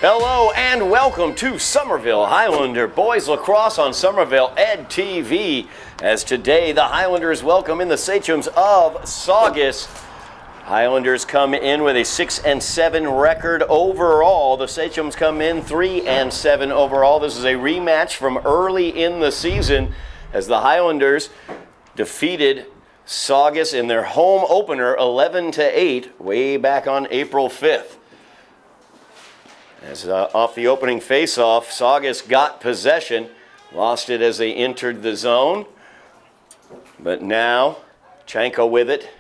Hello and welcome to Somerville Highlander Boys Lacrosse on Somerville Ed TV. As today the Highlanders welcome in the Sachems of Saugus. Highlanders come in with a 6-7 record overall. The Sachems come in 3-7 overall. This is a rematch from early in the season as the Highlanders defeated Saugus in their home opener 11-8 way back on April 5th. As off the opening face-off, Saugus got possession, lost it as they entered the zone. But now, Chanko with it,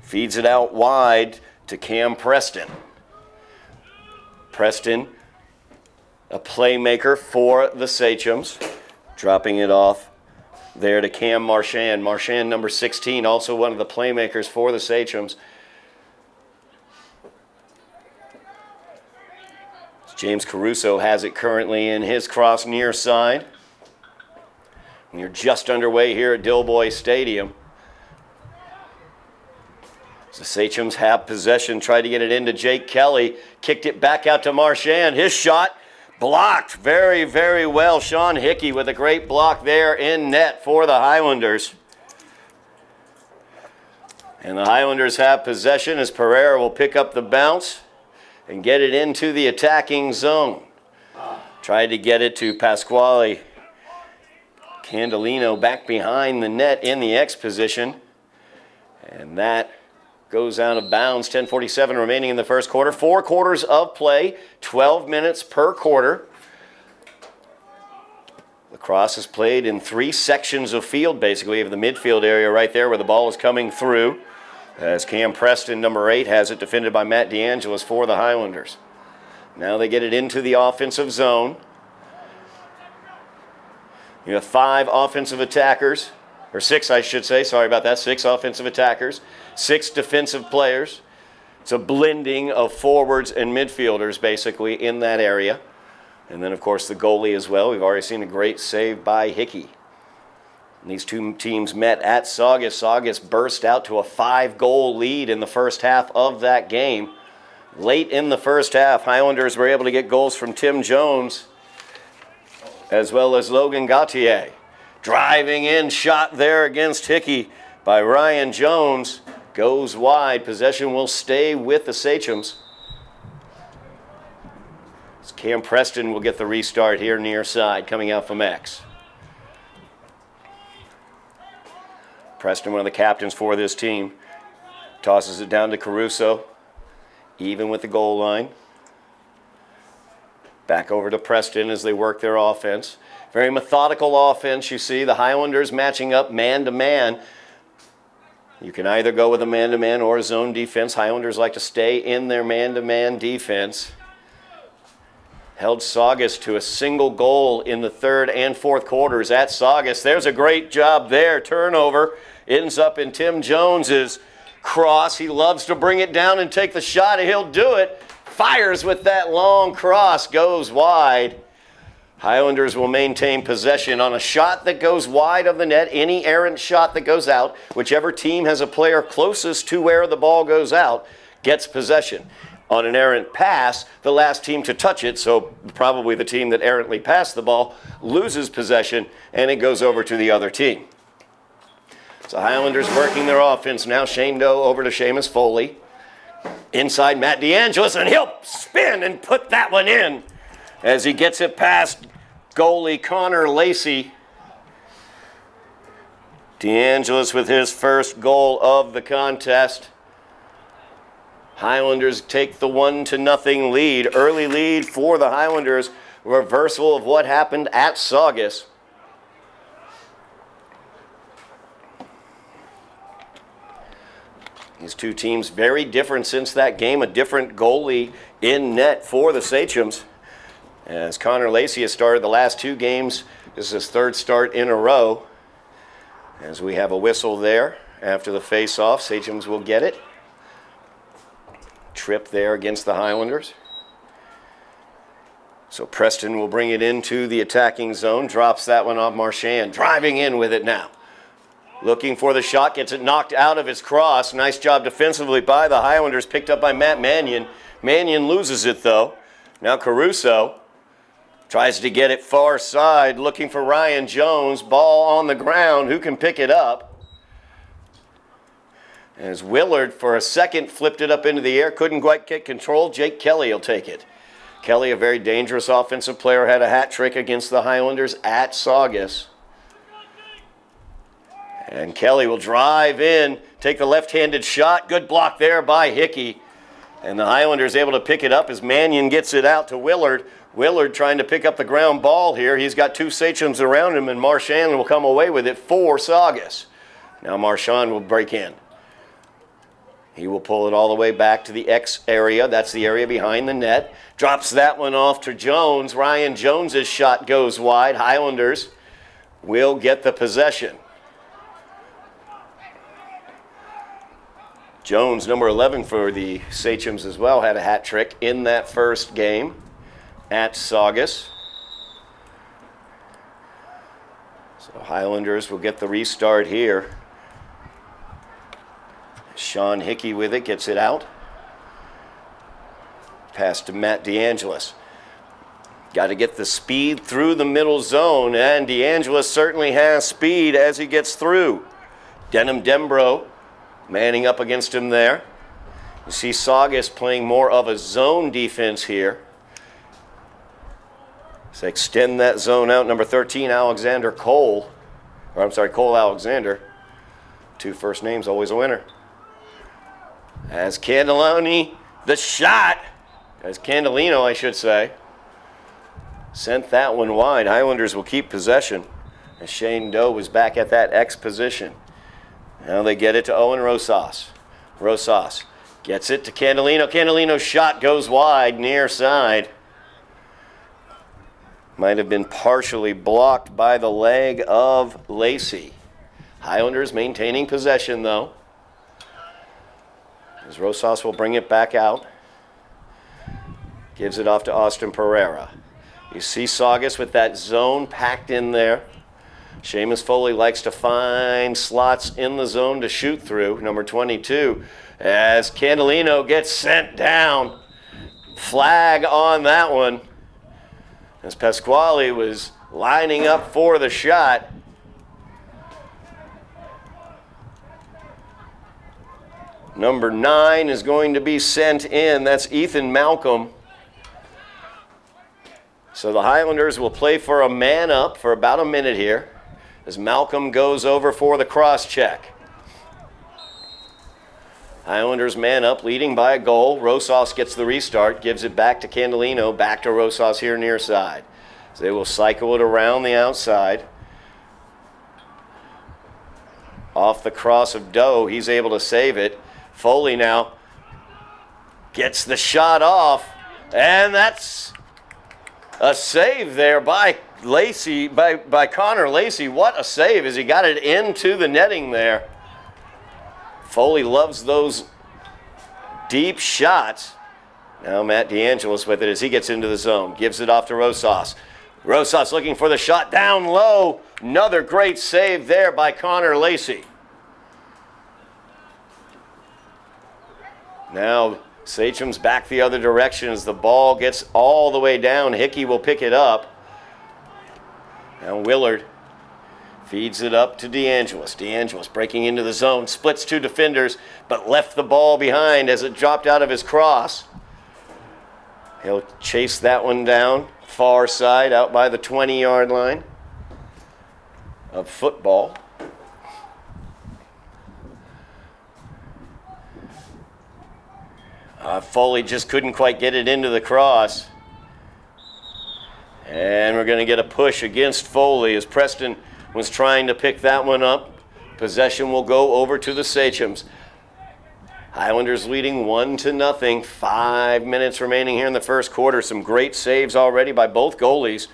feeds it out wide to Cam Preston. Preston, a playmaker for the Sachems, dropping it off there to Cam Marchand. Marchand, number 16, also one of the playmakers for the Sachems. James Caruso has it currently in his cross near side. And you're just underway here at Dilboy Stadium. The Sachems have possession, tried to get it into Jake Kelly, kicked it back out to Marchand. His shot blocked very, very well. Sean Hickey with a great block there in net for the Highlanders. And the Highlanders have possession as Pereira will pick up the bounce and get it into the attacking zone. Tried to get it to Pasquale Candelino back behind the net in the X position. And that goes out of bounds. 10:47 remaining in the first quarter. 4 quarters of play, 12 minutes per quarter. Lacrosse is played in 3 sections of field, basically. We have the midfield area right there where the ball is coming through. As Cam Preston, number 8, has it defended by Matt DeAngelis for the Highlanders. Now they get it into the offensive zone. You have 5 offensive attackers, or 6 I should say, sorry about that, 6 offensive attackers, 6 defensive players. It's a blending of forwards and midfielders basically in that area. And then of course the goalie as well. We've already seen a great save by Hickey. And these two teams met at Saugus. Saugus burst out to a 5-goal lead in the first half of that game. Late in the first half, Highlanders were able to get goals from Tim Jones as well as Logan Gauthier. Driving in, shot there against Hickey by Ryan Jones. Goes wide. Possession will stay with the Sachems. Cam Preston will get the restart here near side, coming out from X. Preston, one of the captains for this team, tosses it down to Caruso, even with the goal line. Back over to Preston as they work their offense. Very methodical offense, you see. The Highlanders matching up man-to-man. You can either go with a man-to-man or a zone defense. Highlanders like to stay in their man-to-man defense. Held Saugus to a single goal in the third and fourth quarters at Saugus. There's a great job there. Turnover ends up in Tim Jones's cross. He loves to bring it down and take the shot, and he'll do it. Fires with that long cross, goes wide. Highlanders will maintain possession on a shot that goes wide of the net. Any errant shot that goes out, whichever team has a player closest to where the ball goes out, gets possession. On an errant pass, the last team to touch it, so probably the team that errantly passed the ball, loses possession, and it goes over to the other team. So Highlanders working their offense now. Shane Doe over to Seamus Foley. Inside Matt DeAngelis, and he'll spin and put that one in as he gets it past goalie Connor Lacey. DeAngelis with his first goal of the contest. Highlanders take the 1-0 lead. Early lead for the Highlanders. Reversal of what happened at Saugus. These two teams very different since that game. A different goalie in net for the Sachems. As Connor Lacey has started the last 2 games. This is his 3rd start in a row. As we have a whistle there after the face-off. Sachems will get it. Trip there against the Highlanders. So Preston will bring it into the attacking zone. Drops that one off Marchand. Driving in with it now. Looking for the shot, gets it knocked out of his cross. Nice job defensively by the Highlanders, picked up by Matt Mannion. Mannion loses it though. Now Caruso tries to get it far side, looking for Ryan Jones. Ball on the ground. Who can pick it up? As Willard, for a second, flipped it up into the air. Couldn't quite get control. Jake Kelly will take it. Kelly, a very dangerous offensive player, had a hat trick against the Highlanders at Saugus. And Kelly will drive in, take the left-handed shot. Good block there by Hickey. And the Highlanders able to pick it up as Mannion gets it out to Willard. Willard trying to pick up the ground ball here. He's got two Sachems around him, and Marchand will come away with it for Saugus. Now Marchand will break in. He will pull it all the way back to the X area. That's the area behind the net. Drops that one off to Jones. Ryan Jones's shot goes wide. Highlanders will get the possession. Jones, number 11 for the Sachems as well, had a hat trick in that first game at Saugus. So Highlanders will get the restart here. Sean Hickey with it, gets it out. Pass to Matt DeAngelis. Got to get the speed through the middle zone, and DeAngelis certainly has speed as he gets through. Denham Dembro manning up against him there. You see Saugus playing more of a zone defense here. So extend that zone out. Number 13, Cole Alexander. Two first names, always a winner. As Candeloni, the shot, as Candelino, I should say, sent that one wide. Highlanders will keep possession as Shane Doe was back at that X position. Now they get it to Owen Rosas. Rosas gets it to Candelino. Candelino's shot goes wide, near side. Might have been partially blocked by the leg of Lacey. Highlanders maintaining possession, though. As Rosas will bring it back out. Gives it off to Austin Pereira. You see Saugus with that zone packed in there. Seamus Foley likes to find slots in the zone to shoot through. Number 22, as Candelino gets sent down. Flag on that one. As Pasquale was lining up for the shot. Number 9 is going to be sent in. That's Ethan Malcolm. So the Highlanders will play for a man up for about a minute here as Malcolm goes over for the cross check. Highlanders man up, leading by a goal. Rosas gets the restart, gives it back to Candelino, back to Rosas here near side. So they will cycle it around the outside. Off the cross of Doe, he's able to save it. Foley now gets the shot off, and that's a save there by Lacey, by Connor Lacey. What a save as he got it into the netting there. Foley loves those deep shots. Now Matt DeAngelis with it as he gets into the zone. Gives it off to Rosas. Rosas looking for the shot down low. Another great save there by Connor Lacey. Now Sachems back the other direction as the ball gets all the way down. Hickey will pick it up. Now Willard feeds it up to DeAngelis. DeAngelis breaking into the zone, splits two defenders, but left the ball behind as it dropped out of his cross. He'll chase that one down, far side, out by the 20-yard line of football. Foley just couldn't quite get it into the cross. And we're going to get a push against Foley as Preston was trying to pick that one up. Possession will go over to the Sachems. Highlanders leading 1-0. 5 minutes remaining here in the first quarter. Some great saves already by both goalies.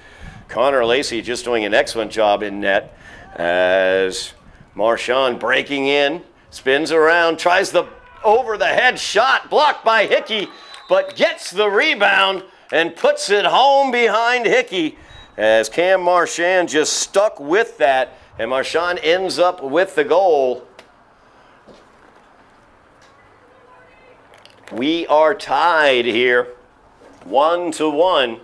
Connor Lacey just doing an excellent job in net as Marchand breaking in, spins around, tries the over-the-head shot, blocked by Hickey, but gets the rebound and puts it home behind Hickey as Cam Marchand just stuck with that, and Marchand ends up with the goal. We are tied here 1-1.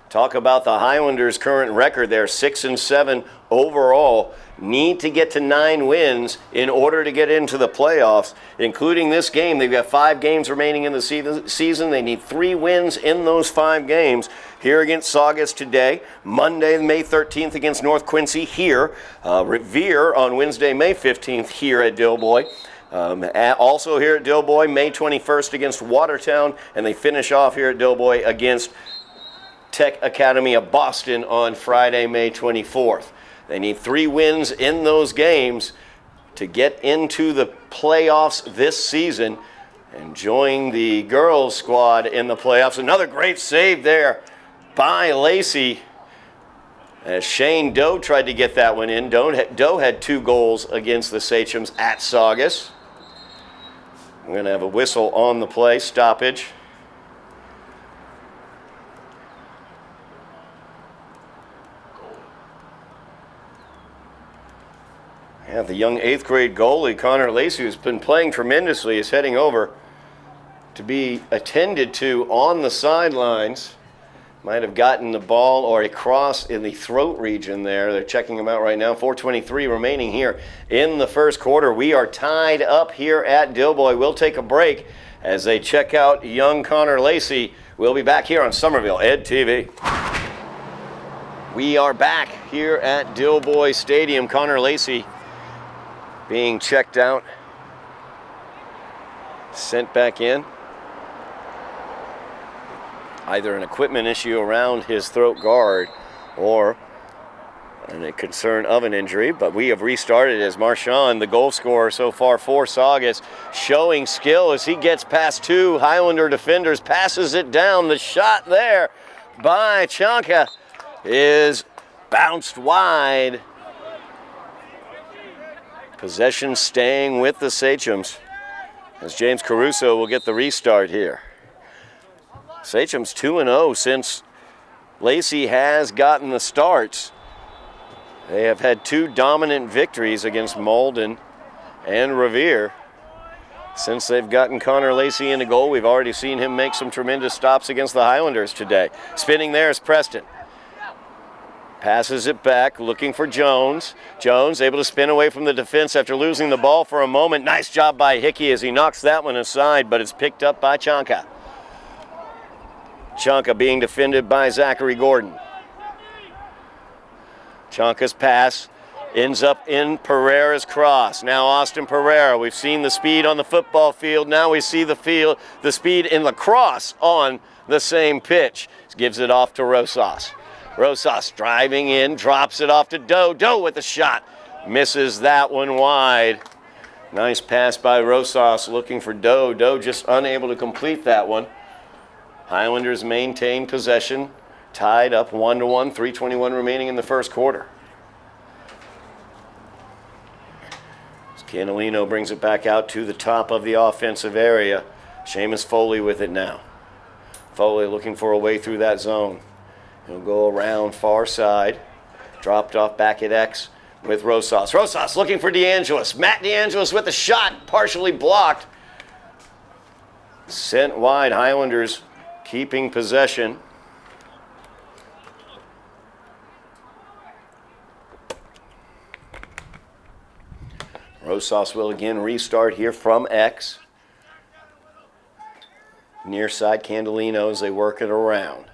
Talk about the Highlanders' current record. They're 6-7 overall. Need to get to 9 wins in order to get into the playoffs, including this game. They've got 5 games remaining in the season. They need 3 wins in those 5 games. Here against Saugus today, Monday, May 13th against North Quincy here. Revere on Wednesday, May 15th here at Dilboy. Also here at Dilboy, May 21st against Watertown, and they finish off here at Dilboy against Tech Academy of Boston on Friday, May 24th. They need 3 wins in those games to get into the playoffs this season and join the girls squad in the playoffs. Another great save there by Lacey as Shane Doe tried to get that one in. Doe had 2 goals against the Sachems at Saugus. We're going to have a whistle on the play, stoppage. Yeah, the young 8th grade goalie, Connor Lacey, who's been playing tremendously, is heading over to be attended to on the sidelines. Might have gotten the ball or a cross in the throat region there. They're checking him out right now. 4:23 remaining here in the first quarter. We are tied up here at Dilboy. We'll take a break as they check out young Connor Lacey. We'll be back here on Somerville Ed TV. We are back here at Dilboy Stadium. Connor Lacey being checked out, sent back in. Either an equipment issue around his throat guard or a concern of an injury, but we have restarted as Marchand, the goal scorer so far for Saugus, showing skill as he gets past 2 Highlander defenders, passes it down. The shot there by Chanka is bounced wide. Possession staying with the Sachems as James Caruso will get the restart here. Sachems 2-0 since Lacey has gotten the starts. They have had 2 dominant victories against Malden and Revere since they've gotten Connor Lacey into goal. We've already seen him make some tremendous stops against the Highlanders today. Spinning there is Preston. Passes it back, looking for Jones. Jones able to spin away from the defense after losing the ball for a moment. Nice job by Hickey as he knocks that one aside, but it's picked up by Chanka. Chanka being defended by Zachary Gordon. Chanka's pass ends up in Pereira's cross. Now Austin Pereira. We've seen the speed on the football field. Now we see the speed in lacrosse on the same pitch. Gives it off to Rosas. Rosas driving in, drops it off to Doe. Doe with a shot. Misses that one wide. Nice pass by Rosas looking for Doe. Doe just unable to complete that one. Highlanders maintain possession. Tied up 1-1, 3:21 remaining in the first quarter. Canalino brings it back out to the top of the offensive area. Seamus Foley with it now. Foley looking for a way through that zone. He'll go around far side. Dropped off back at X with Rosas. Rosas looking for DeAngelis. Matt DeAngelis with a shot, partially blocked. Sent wide, Highlanders keeping possession. Rosas will again restart here from X. Near side Candelino as they work it around.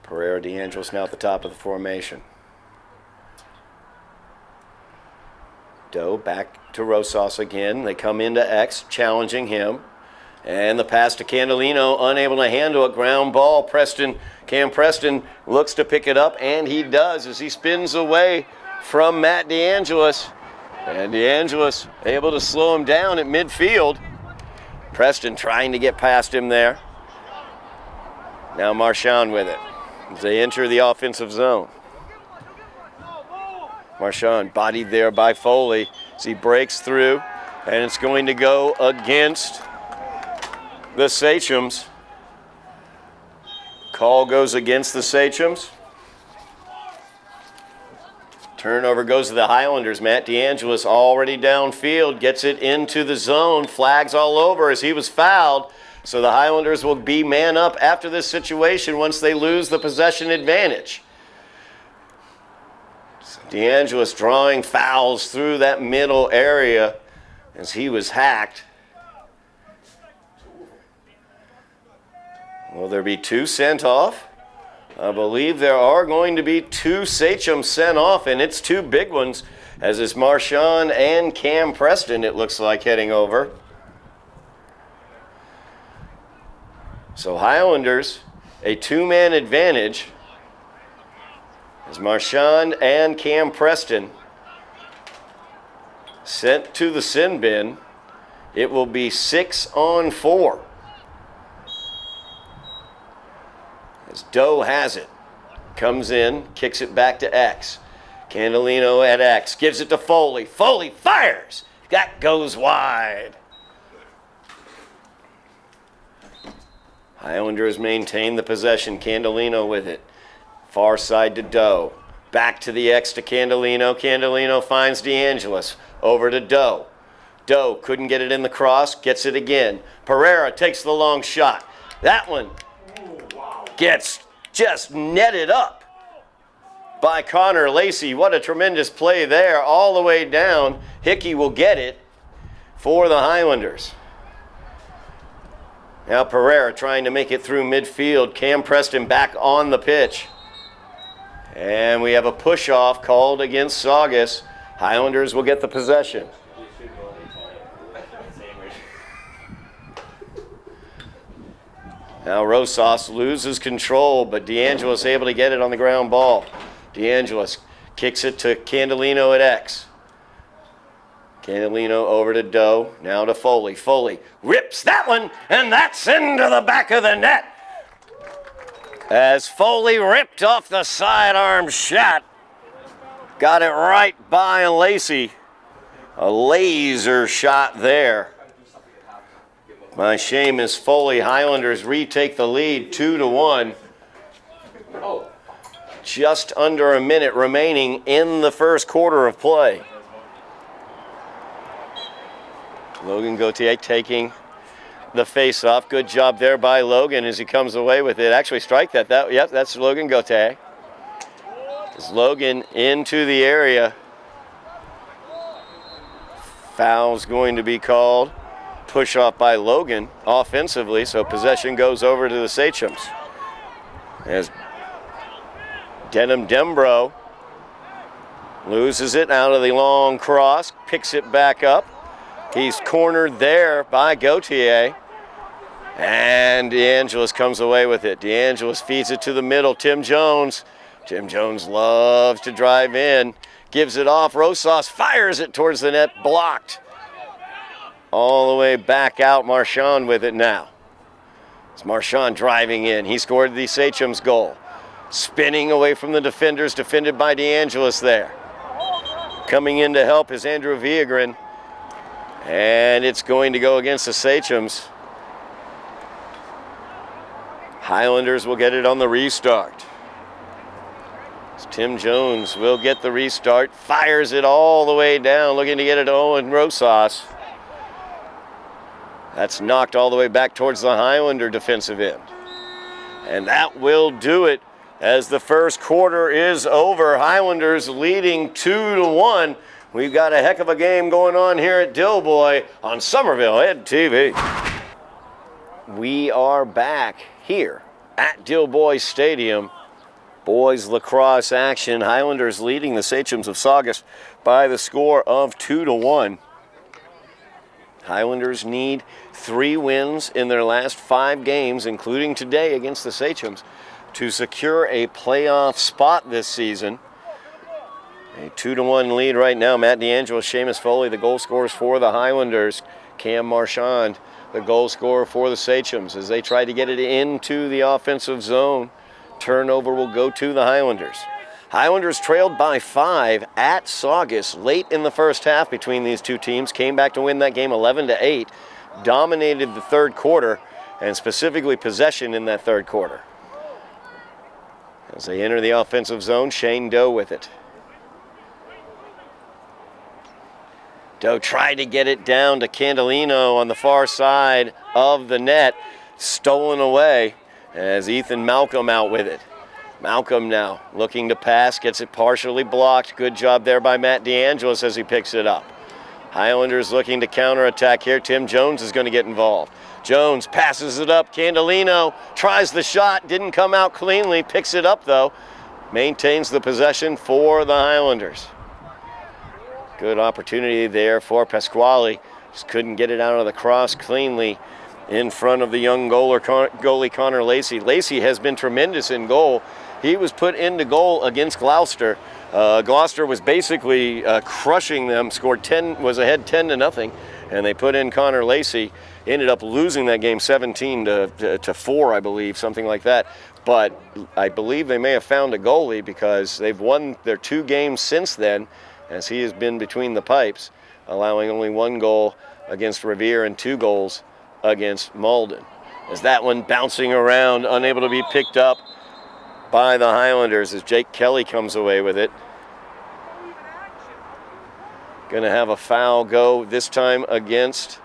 Pereira DeAngelis now at the top of the formation. Doe back to Rosas again. They come into X, challenging him. And the pass to Candelino, unable to handle it. Ground ball. Cam Preston looks to pick it up, and he does as he spins away from Matt DeAngelis. And DeAngelis able to slow him down at midfield. Preston trying to get past him there. Now Marchand with it as they enter the offensive zone. Marchand bodied there by Foley as he breaks through, and it's going to go against the Sachems. Call goes against the Sachems. Turnover goes to the Highlanders. Matt DeAngelis already downfield, gets it into the zone, flags all over as he was fouled. So the Highlanders will be man up after this situation once they lose the possession advantage. DeAngelis drawing fouls through that middle area as he was hacked. Will there be 2 sent off? I believe there are going to be 2 Sachems sent off, and it's 2 big ones, as it's Marchand and Cam Preston, it looks like, heading over. So Highlanders, a 2-man advantage, as Marchand and Cam Preston sent to the sin bin. It will be 6-on-4. As Doe has it. Comes in, kicks it back to X. Candolino at X. Gives it to Foley. Foley fires. That goes wide. Highlanders maintain the possession. Candolino with it. Far side to Doe. Back to the X to Candolino. Candolino finds DeAngelis. Over to Doe. Doe couldn't get it in the cross. Gets it again. Pereira takes the long shot. That one gets just netted up by Connor Lacey. What a tremendous play there, all the way down. Hickey will get it for the Highlanders. Now Pereira trying to make it through midfield. Cam Preston back on the pitch. And we have a push-off called against Saugus. Highlanders will get the possession. Now Rosas loses control, but DeAngelis able to get it on the ground ball. DeAngelis kicks it to Candolino at X. Candolino over to Doe, now to Foley. Foley rips that one, and that's into the back of the net. As Foley ripped off the sidearm shot, got it right by Lacey. A laser shot there. My shame is Foley. Highlanders retake the lead 2-1. Just under a minute remaining in the first quarter of play. Logan Gauthier taking the face-off. Good job there by Logan as he comes away with it. Actually, strike that. Yep, that's Logan Gauthier. As Logan into the area. Foul's going to be called. Push off by Logan offensively, so possession goes over to the Sachems. As Denham Dembro loses it out of the long cross, picks it back up. He's cornered there by Gauthier. And DeAngelis comes away with it. DeAngelis feeds it to the middle. Tim Jones. Tim Jones loves to drive in. Gives it off. Rosas fires it towards the net. Blocked. All the way back out. Marchand with it now. It's Marchand driving in. He scored the Sachems goal. Spinning away from the defenders. Defended by DeAngelis there. Coming in to help is Andrew Viagrin. And it's going to go against the Sachems. Highlanders will get it on the restart. Tim Jones will get the restart. Fires it all the way down, looking to get it to Owen Rosas. That's knocked all the way back towards the Highlander defensive end. And that will do it as the first quarter is over. Highlanders leading 2-1. We've got a heck of a game going on here at Dilboy on Somerville Ed TV. We are back here at Dilboy Stadium. Boys lacrosse action. Highlanders leading the Sachems of Saugus by the score of 2-1. Highlanders need 3 wins in their last 5 games, including today against the Sachems, to secure a playoff spot this season. A 2-1 lead right now. Matt DeAngelo, Seamus Foley, the goal scorers for the Highlanders. Cam Marchand, the goal scorer for the Sachems, as they try to get it into the offensive zone. Turnover will go to the Highlanders. Highlanders trailed by 5 at Saugus late in the first half between these two teams. Came back to win that game 11-8. Dominated the third quarter, and specifically possession in that third quarter. As they enter the offensive zone, Shane Doe with it. Doe tried to get it down to Candelino on the far side of the net. Stolen away as Ethan Malcolm out with it. Malcolm now looking to pass, gets it partially blocked. Good job there by Matt DeAngelis as he picks it up. Highlanders looking to counterattack here. Tim Jones is going to get involved. Jones passes it up. Candelino tries the shot, didn't come out cleanly, picks it up though. Maintains the possession for the Highlanders. Good opportunity there for Pasquale. Just couldn't get it out of the cross cleanly in front of the young goalie Connor Lacey. Lacey has been tremendous in goal. He was put into goal against Gloucester. Gloucester was basically crushing them, was ahead 10-0, and they put in Connor Lacey. Ended up losing that game 17-4, I believe, something like that. But I believe they may have found a goalie because they've won their 2 games since then, as he has been between the pipes, allowing only 1 goal against Revere and 2 goals against Malden. As that one bouncing around, unable to be picked up by the Highlanders as Jake Kelly comes away with it. Going to have a foul go this time against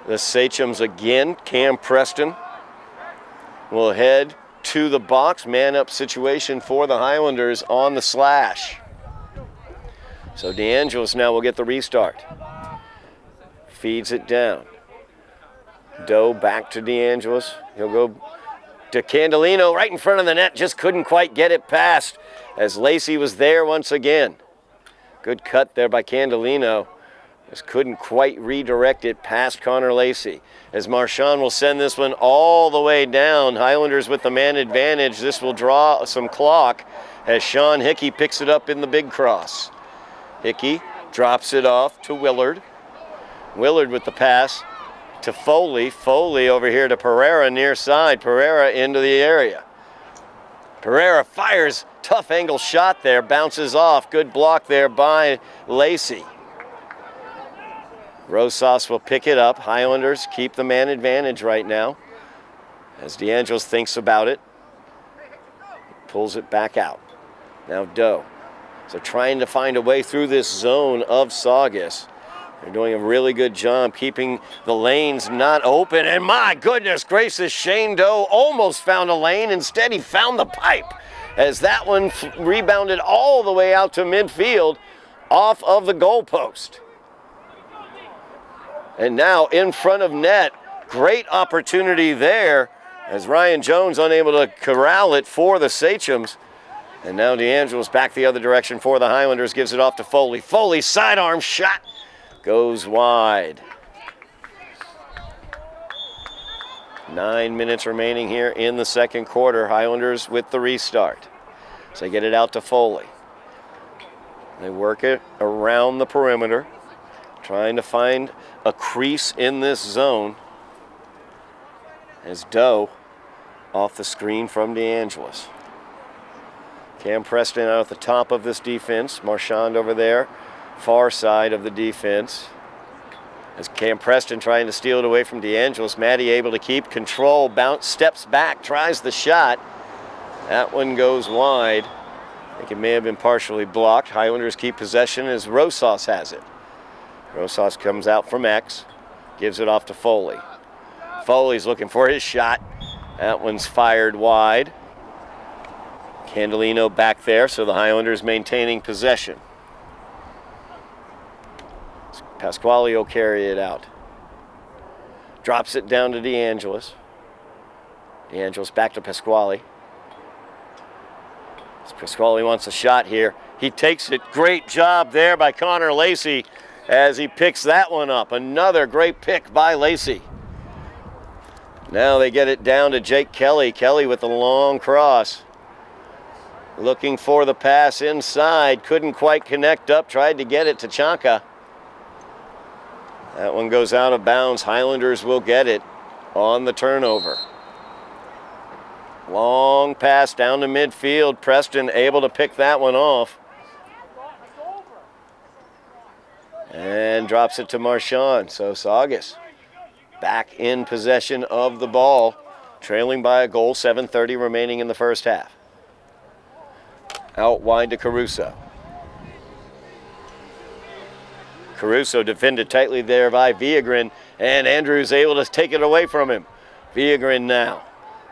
the Sachems again. Cam Preston will head to the box. Man-up situation for the Highlanders on the slash. So DeAngelis now will get the restart. Feeds it down. Doe back to DeAngelis. He'll go to Candelino right in front of the net. Just couldn't quite get it past as Lacey was there once again. Good cut there by Candelino. Just couldn't quite redirect it past Connor Lacey. As Marchand will send this one all the way down. Highlanders with the man advantage. This will draw some clock as Sean Hickey picks it up in the big cross. Hickey drops it off to Willard. Willard with the pass to Foley. Foley over here to Pereira near side. Pereira into the area. Pereira fires. Tough angle shot there. Bounces off. Good block there by Lacey. Rosas will pick it up. Highlanders keep the man advantage right now. As DeAngelis thinks about it. Pulls it back out. Now Doe. So trying to find a way through this zone of Saugus. They're doing a really good job keeping the lanes not open. And my goodness gracious, Shane Doe almost found a lane. Instead, he found the pipe as that one rebounded all the way out to midfield off of the goalpost. And now in front of net, great opportunity there as Ryan Jones unable to corral it for the Sachems. And now DeAngelis back the other direction for the Highlanders, gives it off to Foley. Foley sidearm shot goes wide. 9 minutes remaining here in the second quarter. Highlanders with the restart. So they get it out to Foley. They work it around the perimeter, trying to find a crease in this zone. As Doe off the screen from DeAngelis. Cam Preston out at the top of this defense. Marchand over there, far side of the defense. As Cam Preston trying to steal it away from DeAngelis. Maddie able to keep control, bounce, steps back, tries the shot. That one goes wide. I think it may have been partially blocked. Highlanders keep possession as Rosas has it. Rosas comes out from X, gives it off to Foley. Foley's looking for his shot. That one's fired wide. Candelino back there, so the Highlanders maintaining possession. Pasquale will carry it out. Drops it down to DeAngelis. DeAngelis back to Pasquale. Pasquale wants a shot here. He takes it. Great job there by Connor Lacey as he picks that one up. Another great pick by Lacey. Now they get it down to Jake Kelly. Kelly with the long cross. Looking for the pass inside. Couldn't quite connect up. Tried to get it to Chanka. That one goes out of bounds. Highlanders will get it on the turnover. Long pass down to midfield. Preston able to pick that one off. And drops it to Marchand. So Saugus back in possession of the ball. Trailing by a goal. 7:30 remaining in the first half. Out wide to Caruso. Caruso defended tightly there by Viagrin, and Andrews able to take it away from him. Viagrin now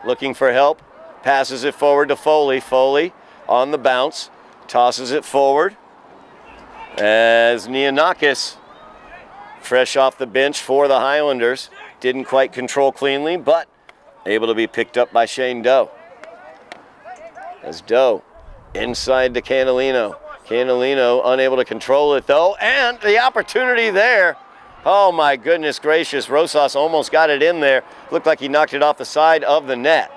looking for help, passes it forward to Foley. Foley on the bounce, tosses it forward as Neonakis, fresh off the bench for the Highlanders, didn't quite control cleanly, but able to be picked up by Shane Doe. As Doe inside to Canalino. Canalino unable to control it though, and the opportunity there. Oh my goodness gracious, Rosas almost got it in there. Looked like he knocked it off the side of the net.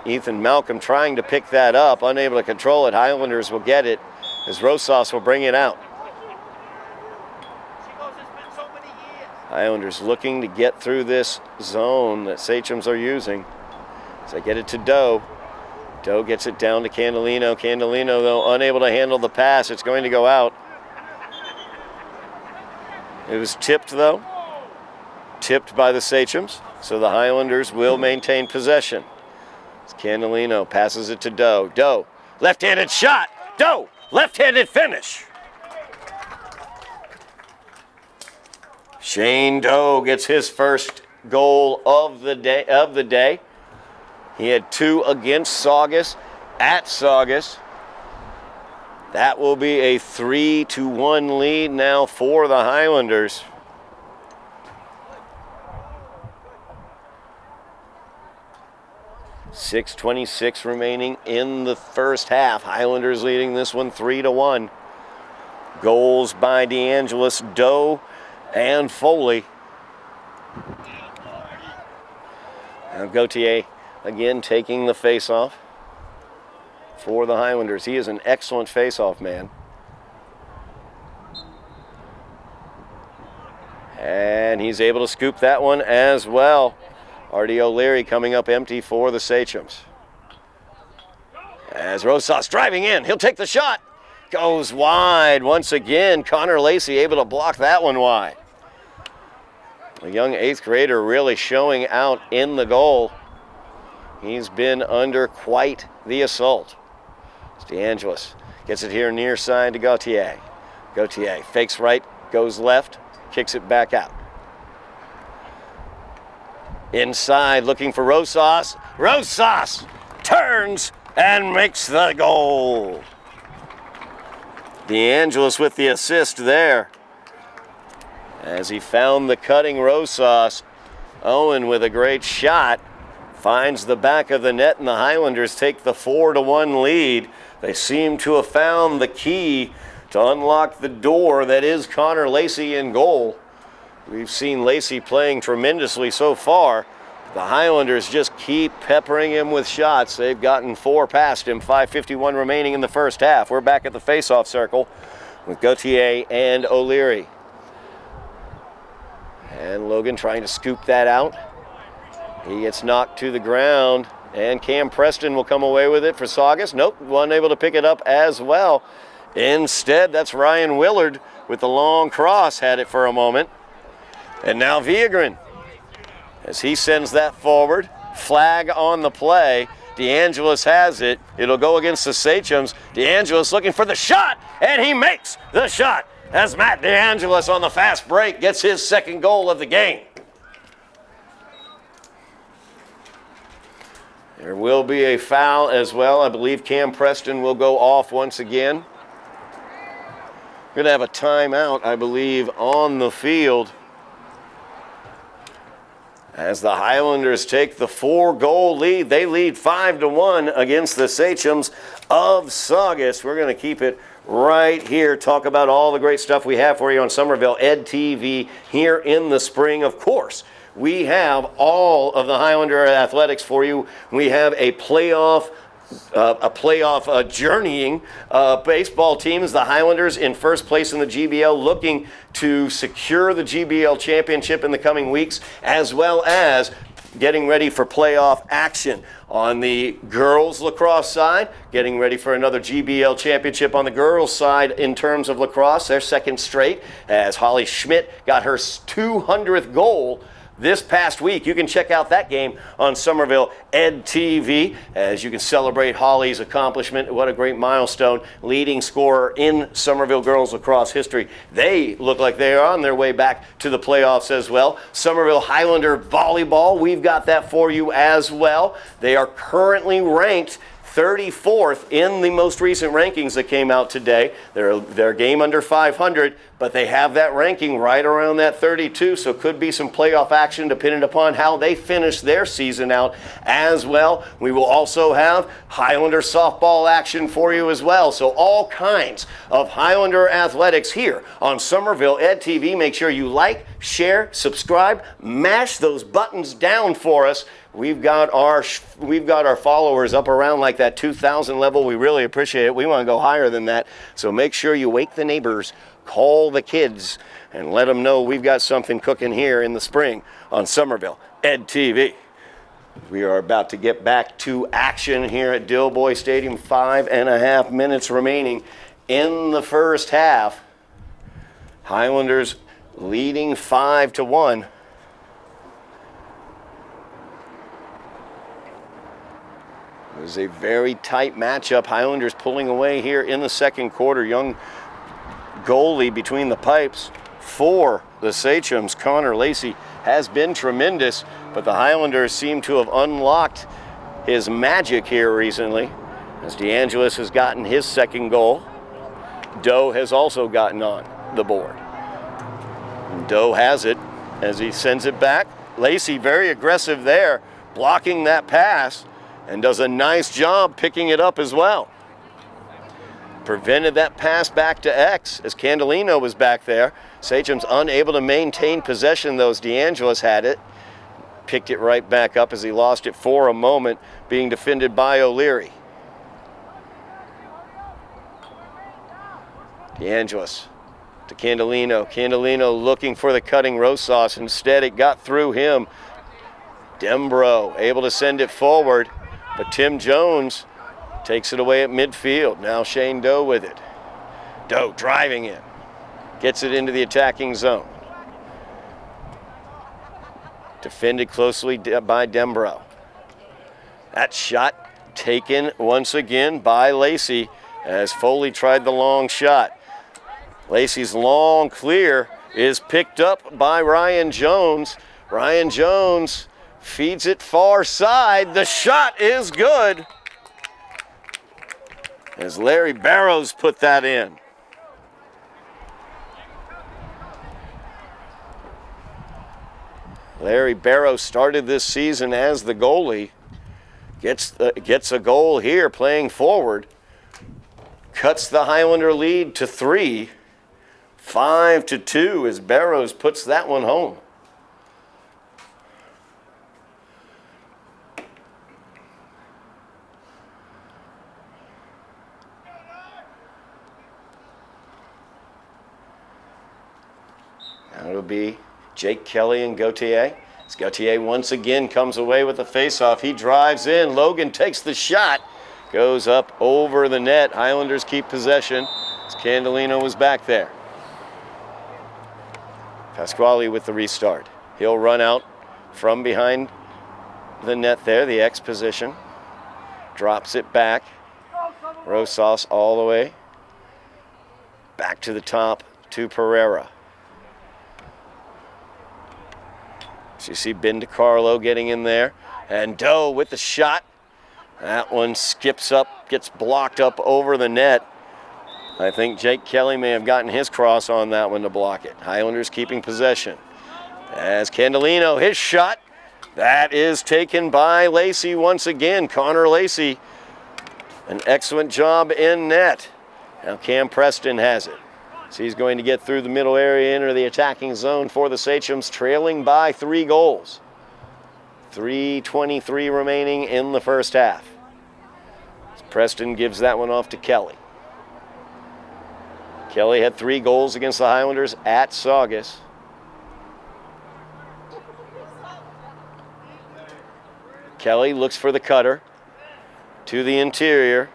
Ethan Malcolm trying to pick that up, unable to control it. Highlanders will get it as Rosas will bring it out. Highlanders looking to get through this zone that Sachems are using. So they get it to Doe. Doe gets it down to Canalino. Canalino, though, unable to handle the pass. It's going to go out. It was tipped, though. Tipped by the Sachems. So the Highlanders will maintain possession. Canalino passes it to Doe. Doe, left-handed shot. Doe, left-handed finish. Shane Doe gets his first goal of the day. He had 2 against Saugus at Saugus. That will be a 3-1 lead now for the Highlanders. .6:26 remaining in the first half. Highlanders leading this one 3-1. Goals by DeAngelis, Doe, and Foley. Now Gauthier again taking the face-off for the Highlanders. He is an excellent face-off man. And he's able to scoop that one as well. Artie O'Leary coming up empty for the Sachems. As Rosas driving in, he'll take the shot. Goes wide once again. Connor Lacey able to block that one wide. A young 8th grader really showing out in the goal. He's been under quite the assault. DeAngelis gets it here near side to Gauthier. Gauthier fakes right, goes left, kicks it back out. Inside looking for Rosas. Rosas turns and makes the goal. DeAngelis with the assist there. As he found the cutting Rosas, Owen with a great shot finds the back of the net, and the Highlanders take the 4-1 lead. They seem to have found the key to unlock the door that is Connor Lacey in goal. We've seen Lacey playing tremendously so far. The Highlanders just keep peppering him with shots. They've gotten 4 past him, 5:51 remaining in the first half. We're back at the face-off circle with Gauthier and O'Leary. And Logan trying to scoop that out. He gets knocked to the ground, and Cam Preston will come away with it for Saugus. Nope, unable to pick it up as well. Instead, that's Ryan Willard with the long cross, had it for a moment. And now Viagrin, as he sends that forward. Flag on the play. DeAngelis has it. It'll go against the Sachems. DeAngelis looking for the shot, and he makes the shot as Matt DeAngelis on the fast break gets his second goal of the game. There will be a foul as well. I believe Cam Preston will go off once again. We're going to have a timeout, I believe, on the field as the Highlanders take the 4-goal lead. They lead 5-1 against the Sachems of Saugus. We're going to keep it right here, talk about all the great stuff we have for you on Somerville Ed TV here in the spring. Of course, we have all of the Highlander athletics for you. We have a playoff journeying baseball teams. The Highlanders in first place in the GBL, looking to secure the GBL championship in the coming weeks, as well as getting ready for playoff action. On the girls lacrosse side, getting ready for another GBL championship on the girls side in terms of lacrosse. Their second straight, as Holly Schmidt got her 200th goal this past week. You can check out that game on Somerville Ed TV as you can celebrate Holly's accomplishment. What a great milestone, leading scorer in Somerville girls lacrosse history. They look like they are on their way back to the playoffs as well. Somerville Highlander volleyball, we've got that for you as well. They are currently ranked 34th in the most recent rankings that came out today. They're a game under 500, but they have that ranking right around that 32, so could be some playoff action depending upon how they finish their season out as well. We will also have Highlander softball action for you as well, so all kinds of Highlander athletics here on Somerville Ed TV. Make sure you like, share, subscribe, mash those buttons down for us. We've got our followers up around like that 2,000 level. We really appreciate it. We want to go higher than that. So make sure you wake the neighbors, call the kids, and let them know we've got something cooking here in the spring on Somerville Ed TV. We are about to get back to action here at Dilboy Stadium. 5.5 minutes remaining in the first half. Highlanders leading 5-1. It was a very tight matchup. Highlanders pulling away here in the second quarter. Young goalie between the pipes for the Sachems, Connor Lacey, has been tremendous, but the Highlanders seem to have unlocked his magic here recently as DeAngelis has gotten his second goal. Doe has also gotten on the board. And Doe has it as he sends it back. Lacey very aggressive there, blocking that pass, and does a nice job picking it up as well. Prevented that pass back to X as Candelino was back there. Sachems unable to maintain possession though as DeAngelis had it. Picked it right back up as he lost it for a moment, being defended by O'Leary. DeAngelis to Candelino. Candelino looking for the cutting Rosas. Instead it got through him. Dembro able to send it forward. But Tim Jones takes it away at midfield. Now Shane Doe with it. Doe driving in. Gets it into the attacking zone. Defended closely by Dembro. That shot taken once again by Lacey as Foley tried the long shot. Lacey's long clear is picked up by Ryan Jones. Ryan Jones feeds it far side. The shot is good as Larry Barrows put that in. Larry Barrows started this season as the goalie. Gets a goal here playing forward. Cuts the Highlander lead to 3. 5-2 as Barrows puts that one home. Now it'll be Jake Kelly and Gautier. As Gautier once again comes away with the faceoff. He drives in. Logan takes the shot. Goes up over the net. Highlanders keep possession as Candelino was back there. Pasquale with the restart. He'll run out from behind the net there, the X position. Drops it back. Rosas all the way. Back to the top to Pereira. So you see Ben DiCarlo getting in there. And Doe with the shot. That one skips up, gets blocked up over the net. I think Jake Kelly may have gotten his cross on that one to block it. Highlanders keeping possession. As Candelino, his shot. That is taken by Lacey once again. Connor Lacey, an excellent job in net. Now Cam Preston has it. So he's going to get through the middle area into the attacking zone for the Sachems, trailing by 3 goals. 3:23 remaining in the first half. Preston gives that one off to Kelly. Kelly had 3 goals against the Highlanders at Saugus. Kelly looks for the cutter to the interior.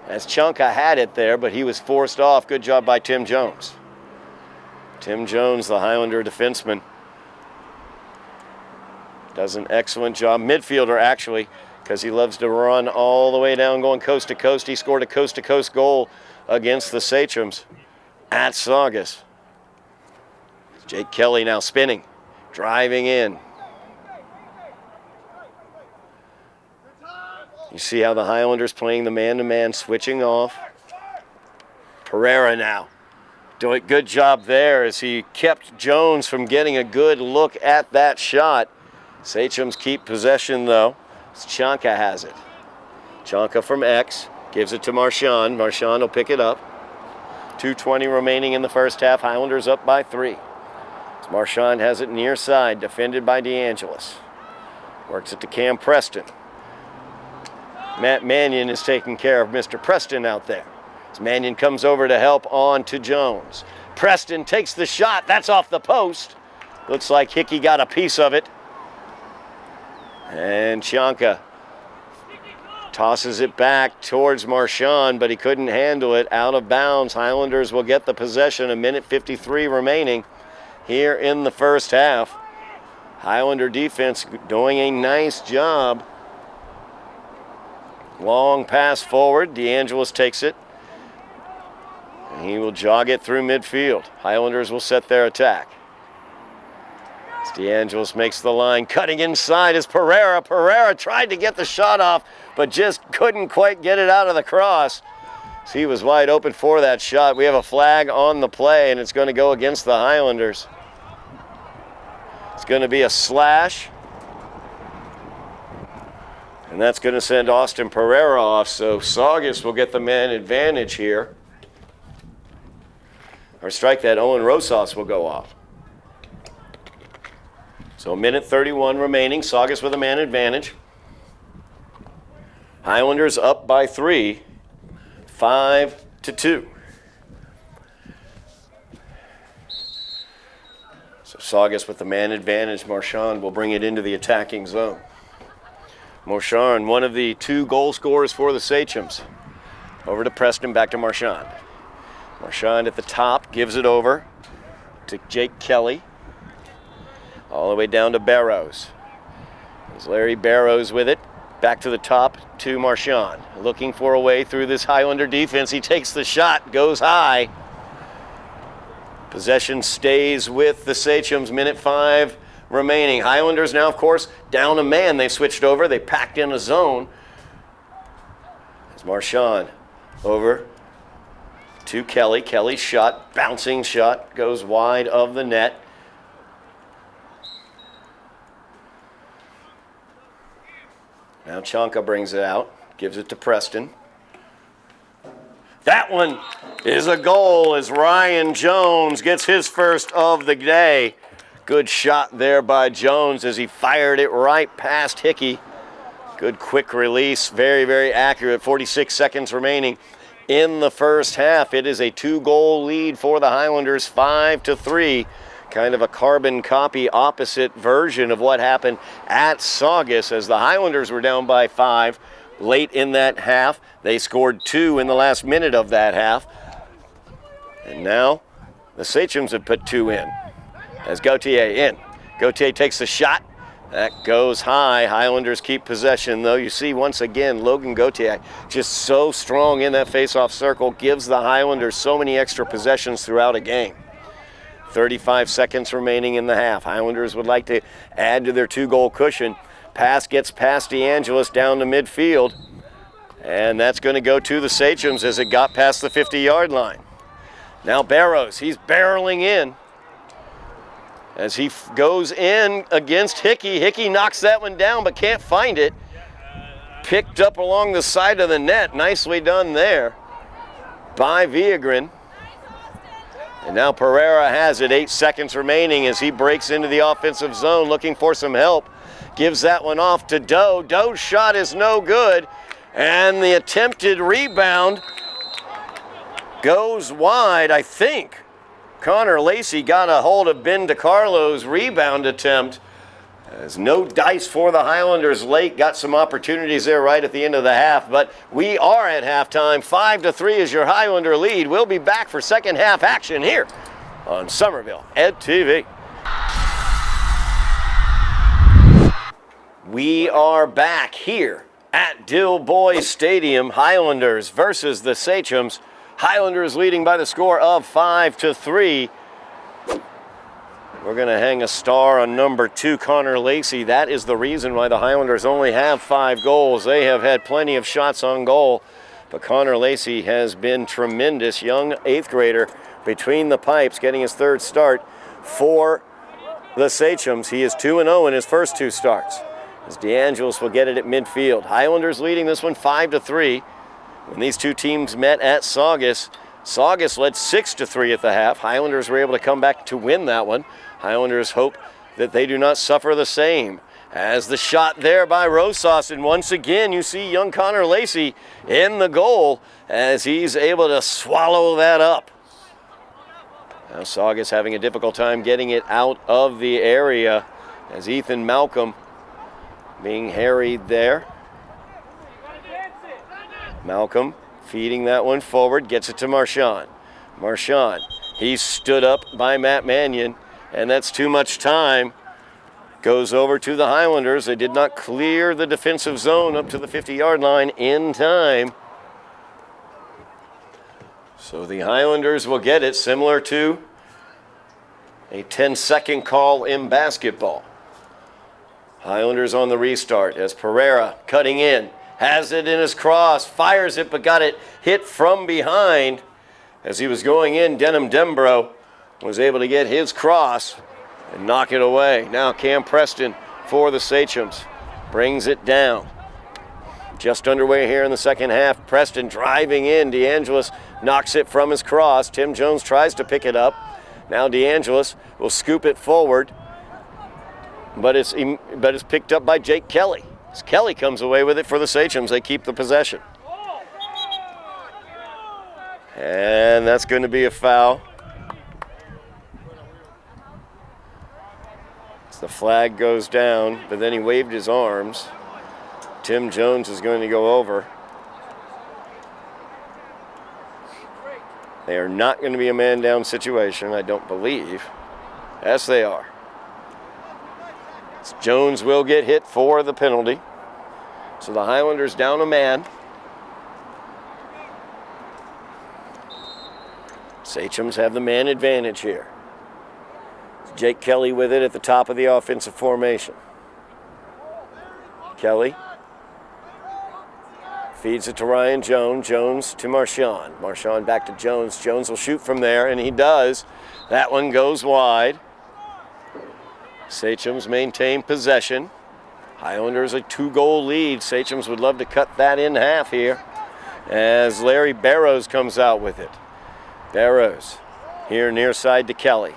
As Chunka had it there, but he was forced off. Good job by Tim Jones. Tim Jones, the Highlander defenseman. Does an excellent job. Midfielder, actually, because he loves to run all the way down, going coast to coast. He scored a coast-to-coast goal against the Sachems at Saugus. Jake Kelly now spinning, driving in. You see how the Highlanders playing the man-to-man, switching off. Pereira now doing a good job there as he kept Jones from getting a good look at that shot. Sachems keep possession though. Chanka has it. Chanka from X gives it to Marchand. Marchand will pick it up. 2:20 remaining in the first half. Highlanders up by 3. As Marchand has it near side, defended by DeAngelis. Works it to Cam Preston. Matt Mannion is taking care of Mr. Preston out there. As Mannion comes over to help on to Jones. Preston takes the shot. That's off the post. Looks like Hickey got a piece of it. And Chanka tosses it back towards Marchand, but he couldn't handle it. Out of bounds. Highlanders will get the possession. 1:53 remaining here in the first half. Highlander defense doing a nice job. Long pass forward. DeAngelis takes it. And he will jog it through midfield. Highlanders will set their attack. As DeAngelis makes the line. Cutting inside is Pereira. Pereira tried to get the shot off, but just couldn't quite get it out of the cross. So he was wide open for that shot. We have a flag on the play, and it's going to go against the Highlanders. It's going to be a slash. And that's going to send Austin Pereira off, so Saugus will get the man advantage here. Or strike that, Owen Rosas will go off. So 1:31 remaining, Saugus with a man advantage. Highlanders up by 3, 5-2. So Saugus with the man advantage. Marchand will bring it into the attacking zone. Marchand, one of the 2 goal scorers for the Sachems. Over to Preston, back to Marchand. Marchand at the top, gives it over to Jake Kelly. All the way down to Barrows. There's Larry Barrows with it. Back to the top to Marchand. Looking for a way through this Highlander defense. He takes the shot, goes high. Possession stays with the Sachems. 1:05 remaining. Highlanders now, of course, down a man. They switched over. They packed in a zone. As Marchand over to Kelly. Kelly's shot, bouncing shot, goes wide of the net. Now Chanka brings it out, gives it to Preston. That one is a goal as Ryan Jones gets his first of the day. Good shot there by Jones as he fired it right past Hickey. Good quick release, very, very accurate. 46 seconds remaining in the first half. It is a 2-goal lead for the Highlanders, 5-3. Kind of a carbon copy opposite version of what happened at Saugus as the Highlanders were down by 5 late in that half. They scored 2 in the last minute of that half. And now the Sachems have put 2 in. As Gauthier in. Gauthier takes the shot. That goes high. Highlanders keep possession, though. You see, once again, Logan Gauthier just so strong in that face-off circle, gives the Highlanders so many extra possessions throughout a game. 35 seconds remaining in the half. Highlanders would like to add to their 2-goal cushion. Pass gets past DeAngelis down to midfield. And that's going to go to the Sachems as it got past the 50-yard line. Now Barrows, he's barreling in. As he goes in against Hickey. Hickey knocks that one down but can't find it. Picked up along the side of the net. Nicely done there by Viagrin. And now Pereira has it. 8 seconds remaining as he breaks into the offensive zone looking for some help. Gives that one off to Doe. Doe's shot is no good. And the attempted rebound goes wide, I think. Connor Lacey got a hold of Ben DiCarlo's rebound attempt. There's no dice for the Highlanders late. Got some opportunities there right at the end of the half. But we are at halftime. 5-3 is your Highlander lead. We'll be back for second half action here on Somerville Ed TV. We are back here at Dill Boys Stadium. Highlanders versus the Sachems. Highlanders leading by the score of 5-3. We're going to hang a star on number 2, Connor Lacey. That is the reason why the Highlanders only have 5 goals. They have had plenty of shots on goal, but Connor Lacey has been tremendous. Young 8th grader between the pipes, getting his 3rd start for the Sachems. He is 2-0 in his first 2 starts, as DeAngelis will get it at midfield. Highlanders leading this one 5-3. When these two teams met at Saugus, Saugus led 6-3 at the half. Highlanders were able to come back to win that one. Highlanders hope that they do not suffer the same. As the shot there by Rosas, and once again you see young Connor Lacey in the goal as he's able to swallow that up. Now Saugus having a difficult time getting it out of the area as Ethan Malcolm being harried there. Malcolm feeding that one forward, gets it to Marchand. Marchand, he's stood up by Matt Mannion, and that's too much time. Goes over to the Highlanders. They did not clear the defensive zone up to the 50-yard line in time. So the Highlanders will get it, similar to a 10-second call in basketball. Highlanders on the restart as Pereira cutting in. Has it in his cross, fires it, but got it hit from behind. As he was going in, Denham Dembro was able to get his cross and knock it away. Now Cam Preston for the Sachems brings it down. Just underway here in the second half. Preston driving in. DeAngelis knocks it from his cross. Tim Jones tries to pick it up. Now DeAngelis will scoop it forward, but it's picked up by Jake Kelly. As Kelly comes away with it for the Sachems, they keep the possession. And that's going to be a foul. As the flag goes down, but then he waved his arms. Tim Jones is going to go over. They are not going to be a man-down situation, I don't believe. Yes, they are. Jones will get hit for the penalty. So the Highlanders down a man. Sachems have the man advantage here. Jake Kelly with it at the top of the offensive formation. Kelly feeds it to Ryan Jones. Jones to Marchand. Marchand back to Jones. Jones will shoot from there, and he does. That one goes wide. Sachems maintain possession. Highlanders a 2-goal lead. Sachems would love to cut that in half here as Larry Barrows comes out with it. Barrows here near side to Kelly.